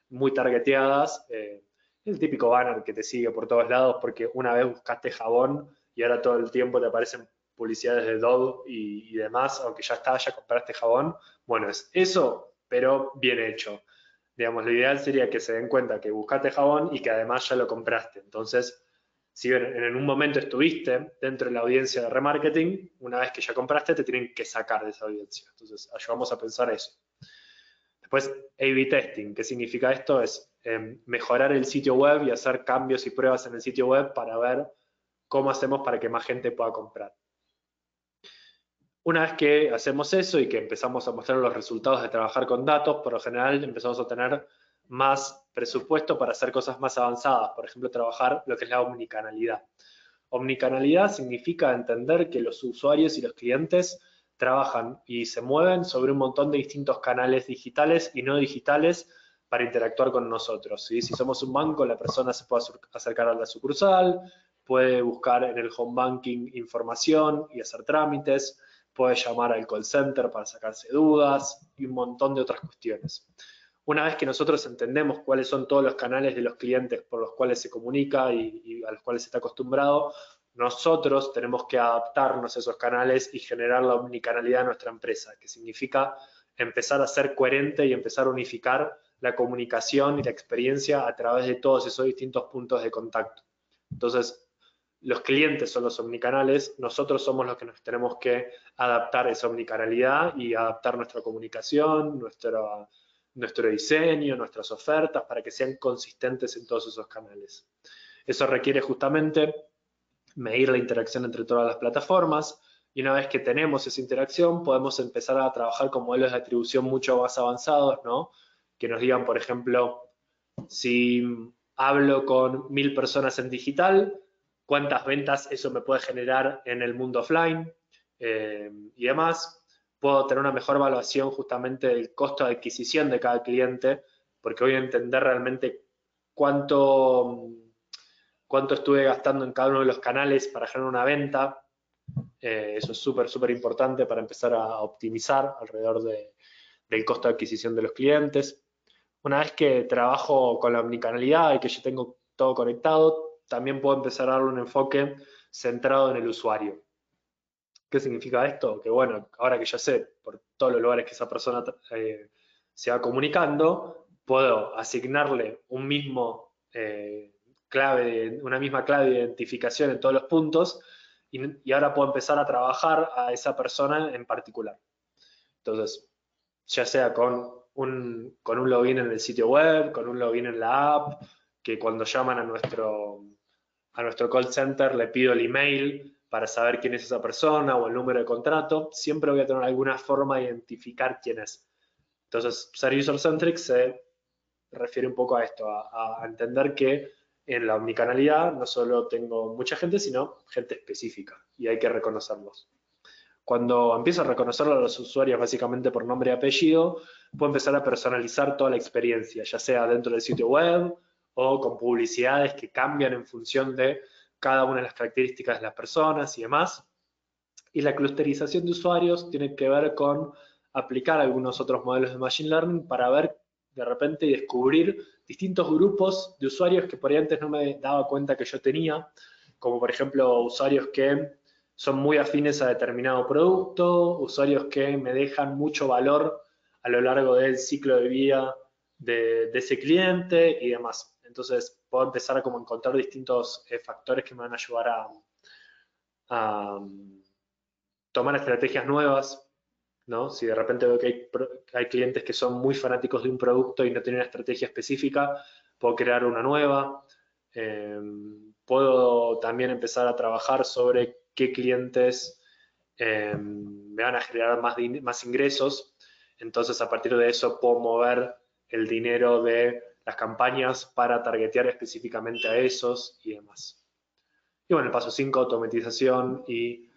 muy targeteadas. El típico banner que te sigue por todos lados porque una vez buscaste jabón y ahora todo el tiempo te aparecen publicidades de Dove y demás, aunque ya está, ya compraste jabón. Bueno, es eso, pero bien hecho. Digamos, lo ideal sería que se den cuenta que buscaste jabón y que además ya lo compraste. Entonces, si en un momento estuviste dentro de la audiencia de remarketing, una vez que ya compraste, te tienen que sacar de esa audiencia. Entonces, ayudamos a pensar eso. Después, A/B testing. ¿Qué significa esto? Es mejorar el sitio web y hacer cambios y pruebas en el sitio web para ver cómo hacemos para que más gente pueda comprar. Una vez que hacemos eso y que empezamos a mostrar los resultados de trabajar con datos, por lo general empezamos a tener más presupuesto para hacer cosas más avanzadas, por ejemplo, trabajar lo que es la omnicanalidad. Omnicanalidad significa entender que los usuarios y los clientes trabajan y se mueven sobre un montón de distintos canales digitales y no digitales para interactuar con nosotros, ¿sí? Si somos un banco, la persona se puede acercar a la sucursal, puede buscar en el home banking información y hacer trámites, puede llamar al call center para sacarse dudas y un montón de otras cuestiones. Una vez que nosotros entendemos cuáles son todos los canales de los clientes por los cuales se comunica y a los cuales se está acostumbrado, nosotros tenemos que adaptarnos a esos canales y generar la omnicanalidad de nuestra empresa, que significa empezar a ser coherente y empezar a unificar la comunicación y la experiencia a través de todos esos distintos puntos de contacto. Entonces, los clientes son los omnicanales, nosotros somos los que nos tenemos que adaptar a esa omnicanalidad y adaptar nuestra comunicación, nuestro diseño, nuestras ofertas, para que sean consistentes en todos esos canales. Eso requiere justamente medir la interacción entre todas las plataformas, y una vez que tenemos esa interacción, podemos empezar a trabajar con modelos de atribución mucho más avanzados, ¿no? Que nos digan, por ejemplo, si hablo con 1000 personas en digital, cuántas ventas eso me puede generar en el mundo offline y demás. Puedo tener una mejor evaluación justamente del costo de adquisición de cada cliente, porque voy a entender realmente cuánto estuve gastando en cada uno de los canales para generar una venta. Eso es súper importante para empezar a optimizar alrededor del costo de adquisición de los clientes. Una vez que trabajo con la omnicanalidad y que yo tengo todo conectado, también puedo empezar a darle un enfoque centrado en el usuario. ¿Qué significa esto? Que bueno, ahora que ya sé por todos los lugares que esa persona se va comunicando, puedo asignarle una misma clave de identificación en todos los puntos y ahora puedo empezar a trabajar a esa persona en particular. Entonces, ya sea con un login en el sitio web, con un login en la app, que cuando llaman a nuestro call center le pido el email para saber quién es esa persona o el número de contrato, siempre voy a tener alguna forma de identificar quién es. Entonces, ser user-centric se refiere un poco a esto, a entender que en la omnicanalidad no solo tengo mucha gente, sino gente específica y hay que reconocerlos. Cuando empiezo a reconocerlo a los usuarios básicamente por nombre y apellido, puedo empezar a personalizar toda la experiencia, ya sea dentro del sitio web o con publicidades que cambian en función de cada una de las características de las personas y demás. Y la clusterización de usuarios tiene que ver con aplicar algunos otros modelos de Machine Learning para ver de repente y descubrir distintos grupos de usuarios que por ahí antes no me daba cuenta que yo tenía, como por ejemplo usuarios que son muy afines a determinado producto, usuarios que me dejan mucho valor a lo largo del ciclo de vida de ese cliente y demás. Entonces puedo empezar a como encontrar distintos factores que me van a ayudar a tomar estrategias nuevas, ¿no? Si de repente veo que hay clientes que son muy fanáticos de un producto y no tienen una estrategia específica, puedo crear una nueva. Puedo también empezar a trabajar sobre qué clientes me van a generar más ingresos. Entonces, a partir de eso, puedo mover el dinero de las campañas para targetear específicamente a esos y demás. Y bueno, el paso 5, automatización y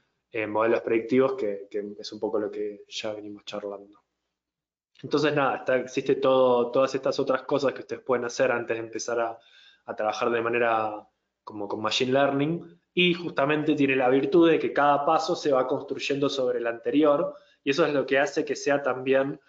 modelos predictivos, que es un poco lo que ya venimos charlando. Entonces, nada, existe todas estas otras cosas que ustedes pueden hacer antes de empezar a trabajar de manera como con Machine Learning, y justamente tiene la virtud de que cada paso se va construyendo sobre el anterior, y eso es lo que hace que sea también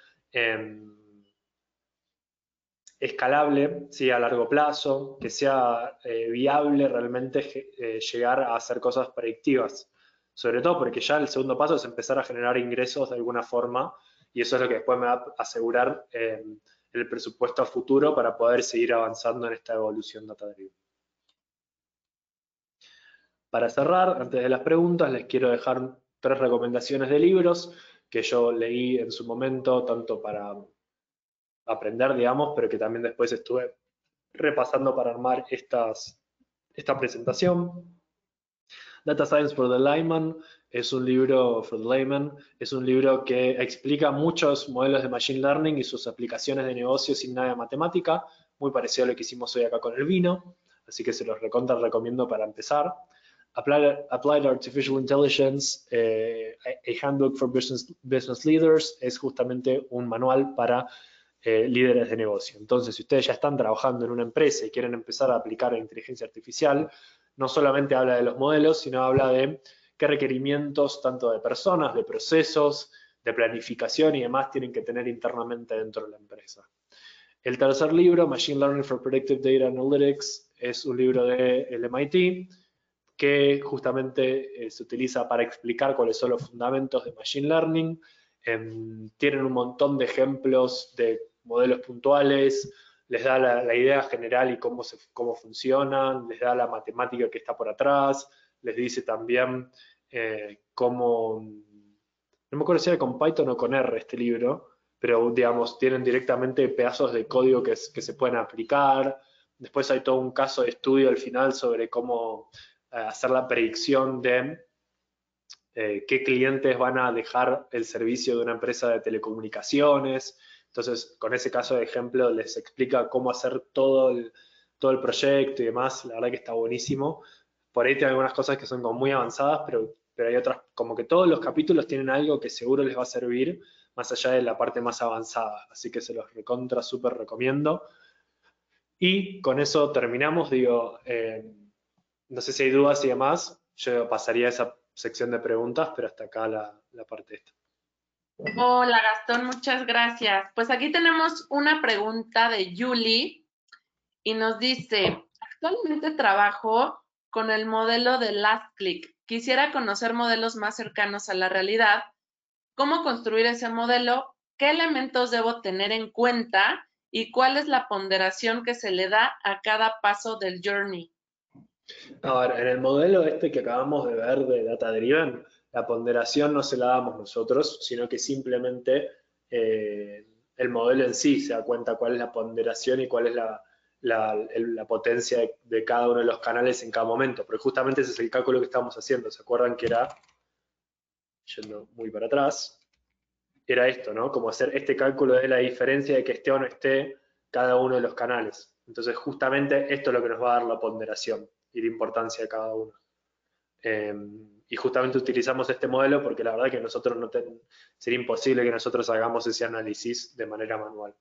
escalable, ¿sí? A largo plazo, que sea viable realmente llegar a hacer cosas predictivas. Sobre todo porque ya el segundo paso es empezar a generar ingresos de alguna forma, y eso es lo que después me va a asegurar el presupuesto a futuro para poder seguir avanzando en esta evolución data-driven. Para cerrar, antes de las preguntas, les quiero dejar 3 recomendaciones de libros que yo leí en su momento, tanto para aprender, digamos, pero que también después estuve repasando para armar esta presentación. Data Science for the Layman es un libro, es un libro que explica muchos modelos de Machine Learning y sus aplicaciones de negocio sin nada de matemática, muy parecido a lo que hicimos hoy acá con el vino, así que se los recomiendo para empezar. Applied Artificial Intelligence, a Handbook for Business Leaders, es justamente un manual para líderes de negocio. Entonces, si ustedes ya están trabajando en una empresa y quieren empezar a aplicar la inteligencia artificial, no solamente habla de los modelos, sino habla de qué requerimientos, tanto de personas, de procesos, de planificación y demás, tienen que tener internamente dentro de la empresa. El tercer libro, Machine Learning for Predictive Data Analytics, es un libro del MIT que justamente se utiliza para explicar cuáles son los fundamentos de Machine Learning. Tienen un montón de ejemplos de modelos puntuales, les da la idea general y cómo funcionan, les da la matemática que está por atrás, les dice también cómo, no me acuerdo si era con Python o con R este libro, pero digamos, tienen directamente pedazos de código que se pueden aplicar. Después hay todo un caso de estudio al final sobre cómo hacer la predicción de qué clientes van a dejar el servicio de una empresa de telecomunicaciones. Entonces, con ese caso de ejemplo, les explica cómo hacer todo el proyecto y demás. La verdad que está buenísimo. Por ahí tiene algunas cosas que son como muy avanzadas, pero hay otras, como que todos los capítulos tienen algo que seguro les va a servir, más allá de la parte más avanzada. Así que se los súper recomiendo. Y con eso terminamos. Digo, no sé si hay dudas y demás. Yo pasaría a esa sección de preguntas, pero hasta acá la parte esta. Hola Gastón, muchas gracias. Pues aquí tenemos una pregunta de Julie y nos dice, actualmente trabajo con el modelo de Last Click. Quisiera conocer modelos más cercanos a la realidad. ¿Cómo construir ese modelo? ¿Qué elementos debo tener en cuenta? ¿Y cuál es la ponderación que se le da a cada paso del journey? A ver, en el modelo este que acabamos de ver de Data Driven, la ponderación no se la damos nosotros, sino que simplemente el modelo en sí se da cuenta cuál es la ponderación y cuál es la potencia de cada uno de los canales en cada momento. Porque justamente ese es el cálculo que estamos haciendo. ¿Se acuerdan que era, yendo muy para atrás, era esto, ¿no? Como hacer este cálculo de la diferencia de que esté o no esté cada uno de los canales. Entonces, justamente esto es lo que nos va a dar la ponderación y la importancia de cada uno. Y justamente utilizamos este modelo porque la verdad que nosotros sería imposible que nosotros hagamos ese análisis de manera manual.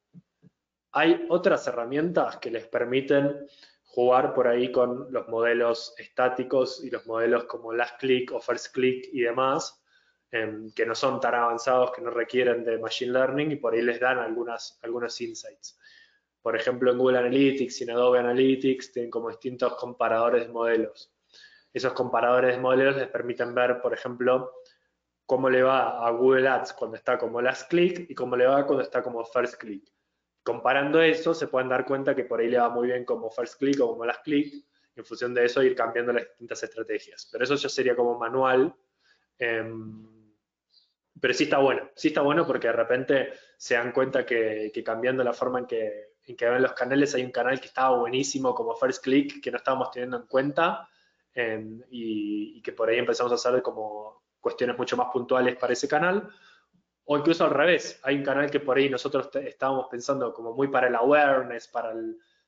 Hay otras herramientas que les permiten jugar por ahí con los modelos estáticos y los modelos como Last Click o First Click y demás, que no son tan avanzados, que no requieren de Machine Learning y por ahí les dan algunos insights. Por ejemplo, en Google Analytics y en Adobe Analytics tienen como distintos comparadores de modelos. esos comparadores de modelos les permiten ver, por ejemplo, cómo le va a Google Ads cuando está como last click y cómo le va cuando está como first click. Comparando eso, se pueden dar cuenta que por ahí le va muy bien como first click o como last click, y en función de eso ir cambiando las distintas estrategias. Pero eso ya sería como manual. Pero sí está bueno porque de repente se dan cuenta que cambiando la forma en que ven los canales, hay un canal que estaba buenísimo como First Click que no estábamos teniendo en cuenta, y que por ahí empezamos a hacer como cuestiones mucho más puntuales para ese canal. O incluso al revés, hay un canal que por ahí nosotros estábamos pensando como muy para el awareness, para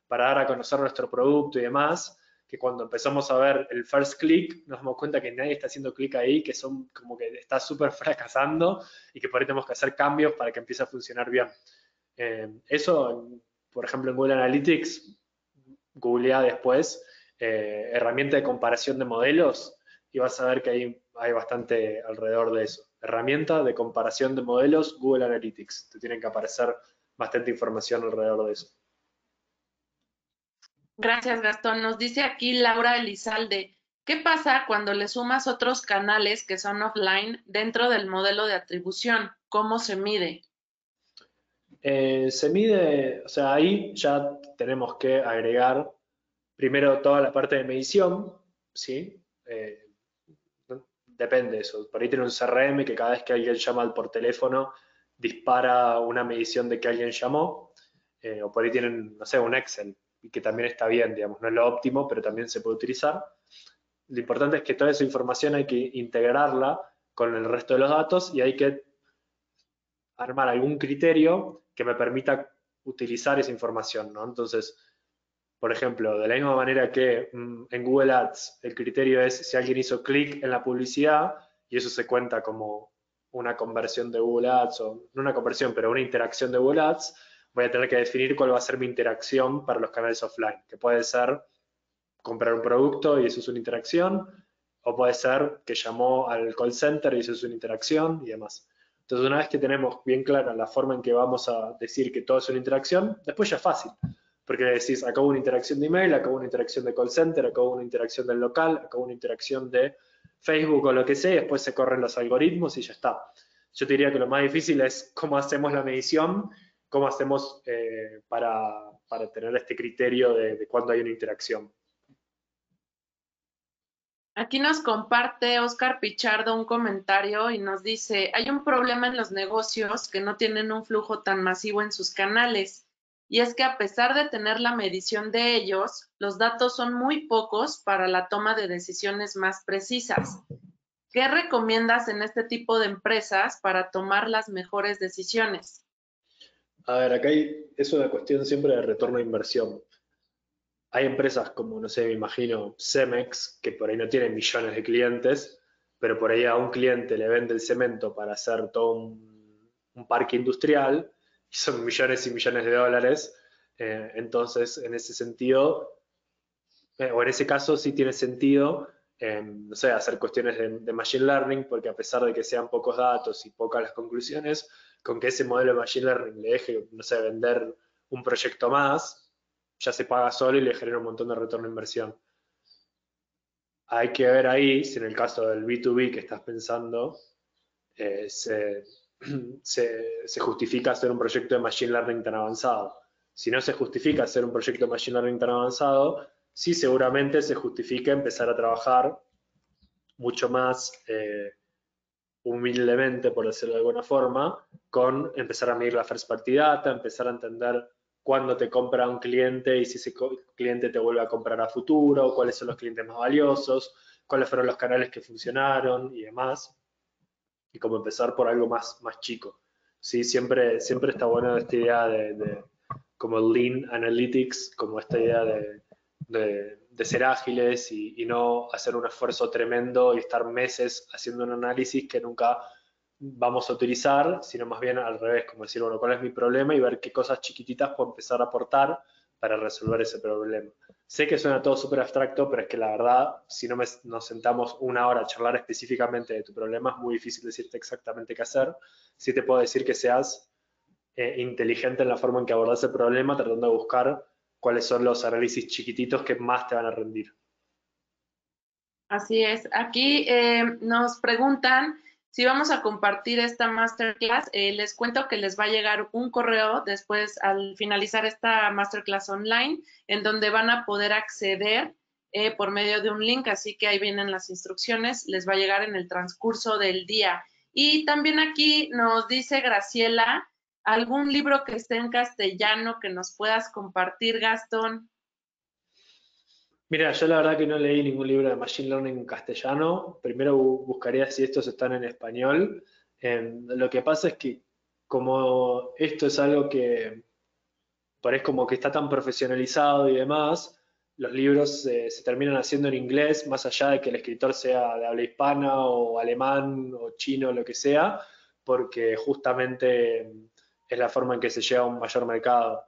dar a conocer nuestro producto y demás, que cuando empezamos a ver el first click nos damos cuenta que nadie está haciendo clic ahí, que son como que está súper fracasando y que por ahí tenemos que hacer cambios para que empiece a funcionar bien. Eso, por ejemplo, en Google Analytics, googlea después herramienta de comparación de modelos y vas a ver que hay bastante alrededor de eso. Herramienta de comparación de modelos, Google Analytics. Te tienen que aparecer bastante información alrededor de eso. Gracias, Gastón. Nos dice aquí Laura Elizalde, ¿qué pasa cuando le sumas otros canales que son offline dentro del modelo de atribución? ¿Cómo se mide? Se mide, o sea, ahí ya tenemos que agregar primero toda la parte de medición, ¿sí? Depende de eso. Por ahí tiene un CRM que cada vez que alguien llama por teléfono dispara una medición de que alguien llamó, o por ahí tienen, no sé, un Excel, y que también está bien, digamos, no es lo óptimo, pero también se puede utilizar. Lo importante es que toda esa información hay que integrarla con el resto de los datos y hay que armar algún criterio que me permita utilizar esa información, ¿no? Entonces, por ejemplo, de la misma manera que en Google Ads el criterio es si alguien hizo clic en la publicidad y eso se cuenta como una conversión de Google Ads, o no una conversión, pero una interacción de Google Ads, voy a tener que definir cuál va a ser mi interacción para los canales offline, que puede ser comprar un producto y eso es una interacción, o puede ser que llamó al call center y eso es una interacción y demás. Entonces, una vez que tenemos bien clara la forma en que vamos a decir que todo es una interacción, después ya es fácil. Porque decís, acá hubo una interacción de email, acá hubo una interacción de call center, acá hubo una interacción del local, acá hubo una interacción de Facebook o lo que sea, y después se corren los algoritmos y ya está. Yo te diría que lo más difícil es cómo hacemos la medición, cómo hacemos para tener este criterio de cuándo hay una interacción. Aquí nos comparte Oscar Pichardo un comentario y nos dice, hay un problema en los negocios que no tienen un flujo tan masivo en sus canales, y es que a pesar de tener la medición de ellos, los datos son muy pocos para la toma de decisiones más precisas. ¿Qué recomiendas en este tipo de empresas para tomar las mejores decisiones? A ver, es una cuestión siempre de retorno de inversión. Hay empresas como, no sé, me imagino Cemex, que por ahí no tienen millones de clientes, pero por ahí a un cliente le vende el cemento para hacer todo un parque industrial y son millones y millones de dólares. Entonces, en ese sentido, o en ese caso sí tiene sentido, no sé, hacer cuestiones de machine learning, porque a pesar de que sean pocos datos y pocas las conclusiones, con que ese modelo de machine learning le deje, no sé, vender un proyecto más, ya se paga solo y le genera un montón de retorno de inversión. Hay que ver ahí si en el caso del B2B que estás pensando, eh, se, se justifica hacer un proyecto de Machine Learning tan avanzado. Si no se justifica hacer un proyecto de Machine Learning tan avanzado, sí seguramente se justifica empezar a trabajar mucho más humildemente, por decirlo de alguna forma, con empezar a medir la first party data, empezar a entender cuándo te compra un cliente y si ese cliente te vuelve a comprar a futuro, cuáles son los clientes más valiosos, cuáles fueron los canales que funcionaron y demás, y como empezar por algo más chico. Sí, siempre está buena esta idea de como Lean Analytics, como esta idea de ser ágiles y no hacer un esfuerzo tremendo y estar meses haciendo un análisis que nunca vamos a utilizar, sino más bien al revés, como decir, bueno, ¿cuál es mi problema? Y ver qué cosas chiquititas puedo empezar a aportar para resolver ese problema. Sé que suena todo súper abstracto, pero es que la verdad, si no nos sentamos una hora a charlar específicamente de tu problema, es muy difícil decirte exactamente qué hacer. Sí te puedo decir que seas inteligente en la forma en que abordas el problema, tratando de buscar cuáles son los análisis chiquititos que más te van a rendir. Así es. Aquí nos preguntan si vamos a compartir esta masterclass. Les cuento que les va a llegar un correo después al finalizar esta masterclass online en donde van a poder acceder por medio de un link. Así que ahí vienen las instrucciones. Les va a llegar en el transcurso del día. Y también aquí nos dice Graciela, ¿algún libro que esté en castellano que nos puedas compartir, Gastón? Mira, yo la verdad que no leí ningún libro de Machine Learning en castellano. Primero buscaría si estos están en español. Lo que pasa es que como esto es algo que parece como que está tan profesionalizado y demás, los libros se terminan haciendo en inglés, más allá de que el escritor sea de habla hispana o alemán o chino o lo que sea, porque justamente es la forma en que se llega a un mayor mercado.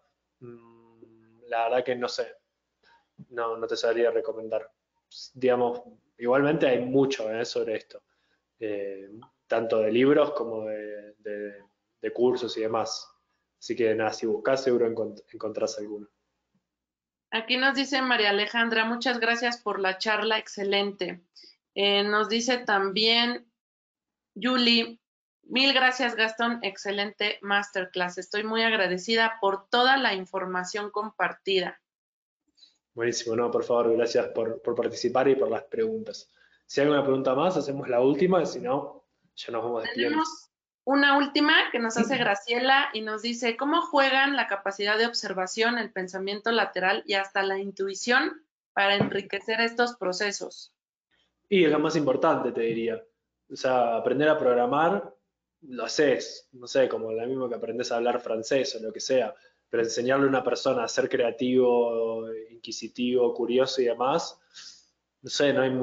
La verdad que no sé, no te sabría recomendar. Digamos, igualmente hay mucho sobre esto, eh, tanto de libros como de cursos y demás. Así que nada, si buscas seguro encontrás alguno. Aquí nos dice María Alejandra, muchas gracias por la charla, excelente. Nos dice también Julie, mil gracias Gastón, excelente masterclass. Estoy muy agradecida por toda la información compartida. Buenísimo, no, por favor, gracias por participar y por las preguntas. Si hay alguna pregunta más, hacemos la última, y si no, ya nos vamos despidiendo. Tenemos una última que nos hace Graciela y nos dice, ¿cómo juegan la capacidad de observación, el pensamiento lateral y hasta la intuición para enriquecer estos procesos? Y es lo más importante, te diría. O sea, aprender a programar, lo haces, no sé, como lo mismo que aprendes a hablar francés o lo que sea, pero enseñarle a una persona a ser creativo, inquisitivo, curioso y demás, no sé, no hay,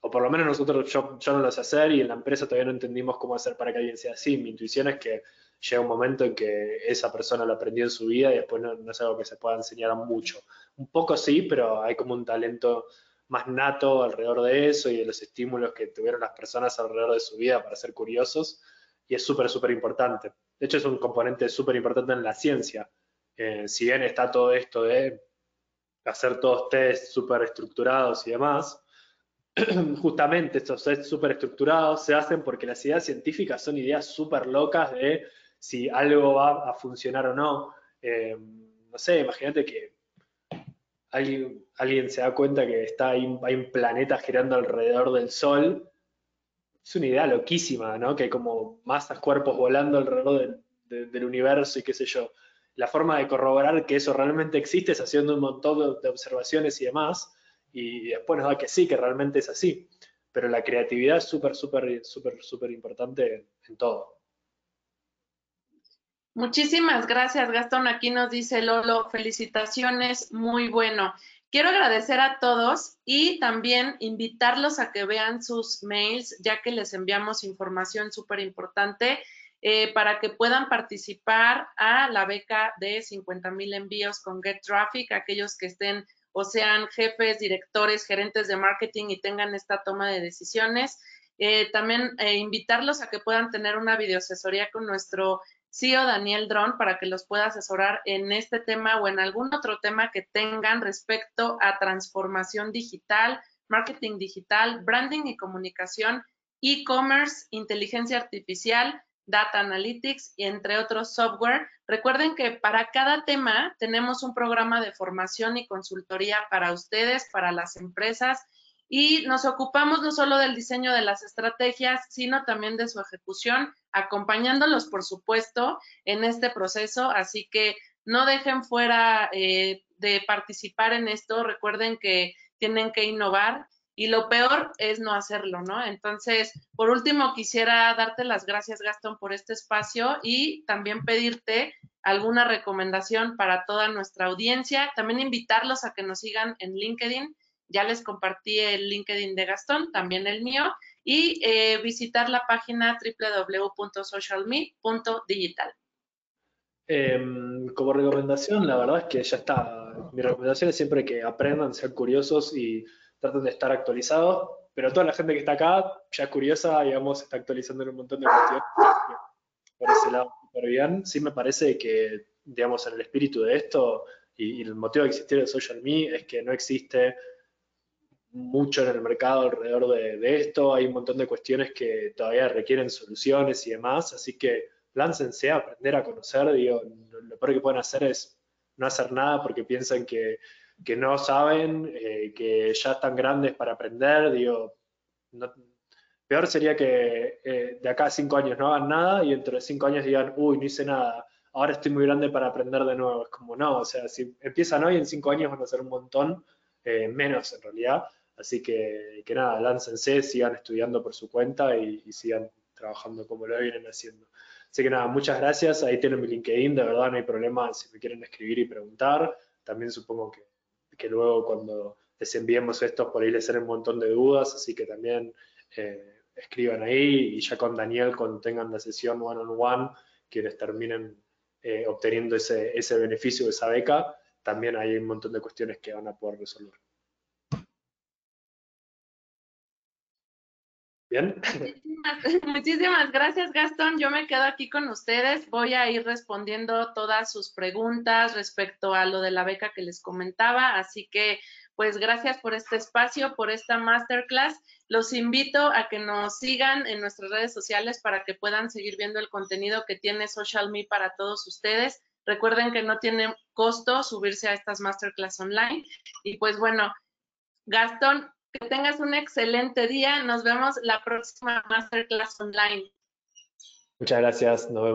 o por lo menos nosotros, yo no lo sé hacer y en la empresa todavía no entendimos cómo hacer para que alguien sea así. Mi intuición es que llega un momento en que esa persona lo aprendió en su vida y después no es algo que se pueda enseñar mucho. Un poco sí, pero hay como un talento más nato alrededor de eso y de los estímulos que tuvieron las personas alrededor de su vida para ser curiosos y es súper, súper importante. De hecho, es un componente súper importante en la ciencia. Si bien está todo esto de hacer todos test súper estructurados y demás, justamente estos sets súper estructurados se hacen porque las ideas científicas son ideas súper locas de si algo va a funcionar o no. No sé, imagínate que alguien se da cuenta que hay un planeta girando alrededor del Sol. Es una idea loquísima, ¿no? Que hay como masas, cuerpos volando alrededor del universo y qué sé yo. La forma de corroborar que eso realmente existe es haciendo un montón de observaciones y demás, y después nos da que sí, que realmente es así. Pero la creatividad es súper, súper, súper, súper importante en todo. Muchísimas gracias, Gastón. Aquí nos dice Lolo, felicitaciones, muy bueno. Quiero agradecer a todos y también invitarlos a que vean sus mails, ya que les enviamos información súper importante para que puedan participar a la beca de 50,000 envíos con Get Traffic, aquellos que estén o sean jefes, directores, gerentes de marketing y tengan esta toma de decisiones. También invitarlos a que puedan tener una videoasesoría con nuestro CEO Daniel Dron para que los pueda asesorar en este tema o en algún otro tema que tengan respecto a transformación digital, marketing digital, branding y comunicación, e-commerce, inteligencia artificial, data analytics y entre otros software. Recuerden que para cada tema tenemos un programa de formación y consultoría para ustedes, para las empresas y nos ocupamos no solo del diseño de las estrategias, sino también de su ejecución, acompañándolos, por supuesto, en este proceso. Así que no dejen fuera de participar en esto. Recuerden que tienen que innovar y lo peor es no hacerlo, ¿no? Entonces, por último, quisiera darte las gracias, Gastón, por este espacio y también pedirte alguna recomendación para toda nuestra audiencia. También invitarlos a que nos sigan en LinkedIn. Ya les compartí el LinkedIn de Gastón, también el mío, y visitar la página www.socialme.digital. Como recomendación, la verdad es que ya está. Mi recomendación es siempre que aprendan, sean curiosos y traten de estar actualizados. Pero toda la gente que está acá ya es curiosa, digamos, está actualizando en un montón de cuestiones. Por ese lado, súper bien. Sí me parece que, digamos, en el espíritu de esto y el motivo de existir de Social Me es que no existe mucho en el mercado alrededor de esto, hay un montón de cuestiones que todavía requieren soluciones y demás, así que láncense a aprender a conocer, digo, lo peor que pueden hacer es no hacer nada porque piensan que no saben, que ya están grandes para aprender, digo, no- peor sería que de acá a 5 años no hagan nada y dentro de 5 años digan, uy, no hice nada, ahora estoy muy grande para aprender de nuevo. Es como no, o sea, si empiezan hoy, en 5 años van a ser un montón, menos en realidad. Así que nada, láncense, sigan estudiando por su cuenta y sigan trabajando como lo vienen haciendo. Así que nada, muchas gracias. Ahí tienen mi LinkedIn, de verdad no hay problema si me quieren escribir y preguntar. También supongo que luego cuando les enviemos esto por ahí les salen un montón de dudas, así que también escriban ahí y ya con Daniel cuando tengan la sesión one on one, quienes terminen obteniendo ese beneficio de esa beca, también hay un montón de cuestiones que van a poder resolver. ¿Bien? Muchísimas, muchísimas gracias, Gastón. Yo me quedo aquí con ustedes. Voy a ir respondiendo todas sus preguntas respecto a lo de la beca que les comentaba. Así que, pues, gracias por este espacio, por esta masterclass. Los invito a que nos sigan en nuestras redes sociales para que puedan seguir viendo el contenido que tiene Social Me para todos ustedes. Recuerden que no tiene costo subirse a estas masterclass online. Y pues bueno, Gastón, que tengas un excelente día. Nos vemos la próxima masterclass online. Muchas gracias. Nos vemos.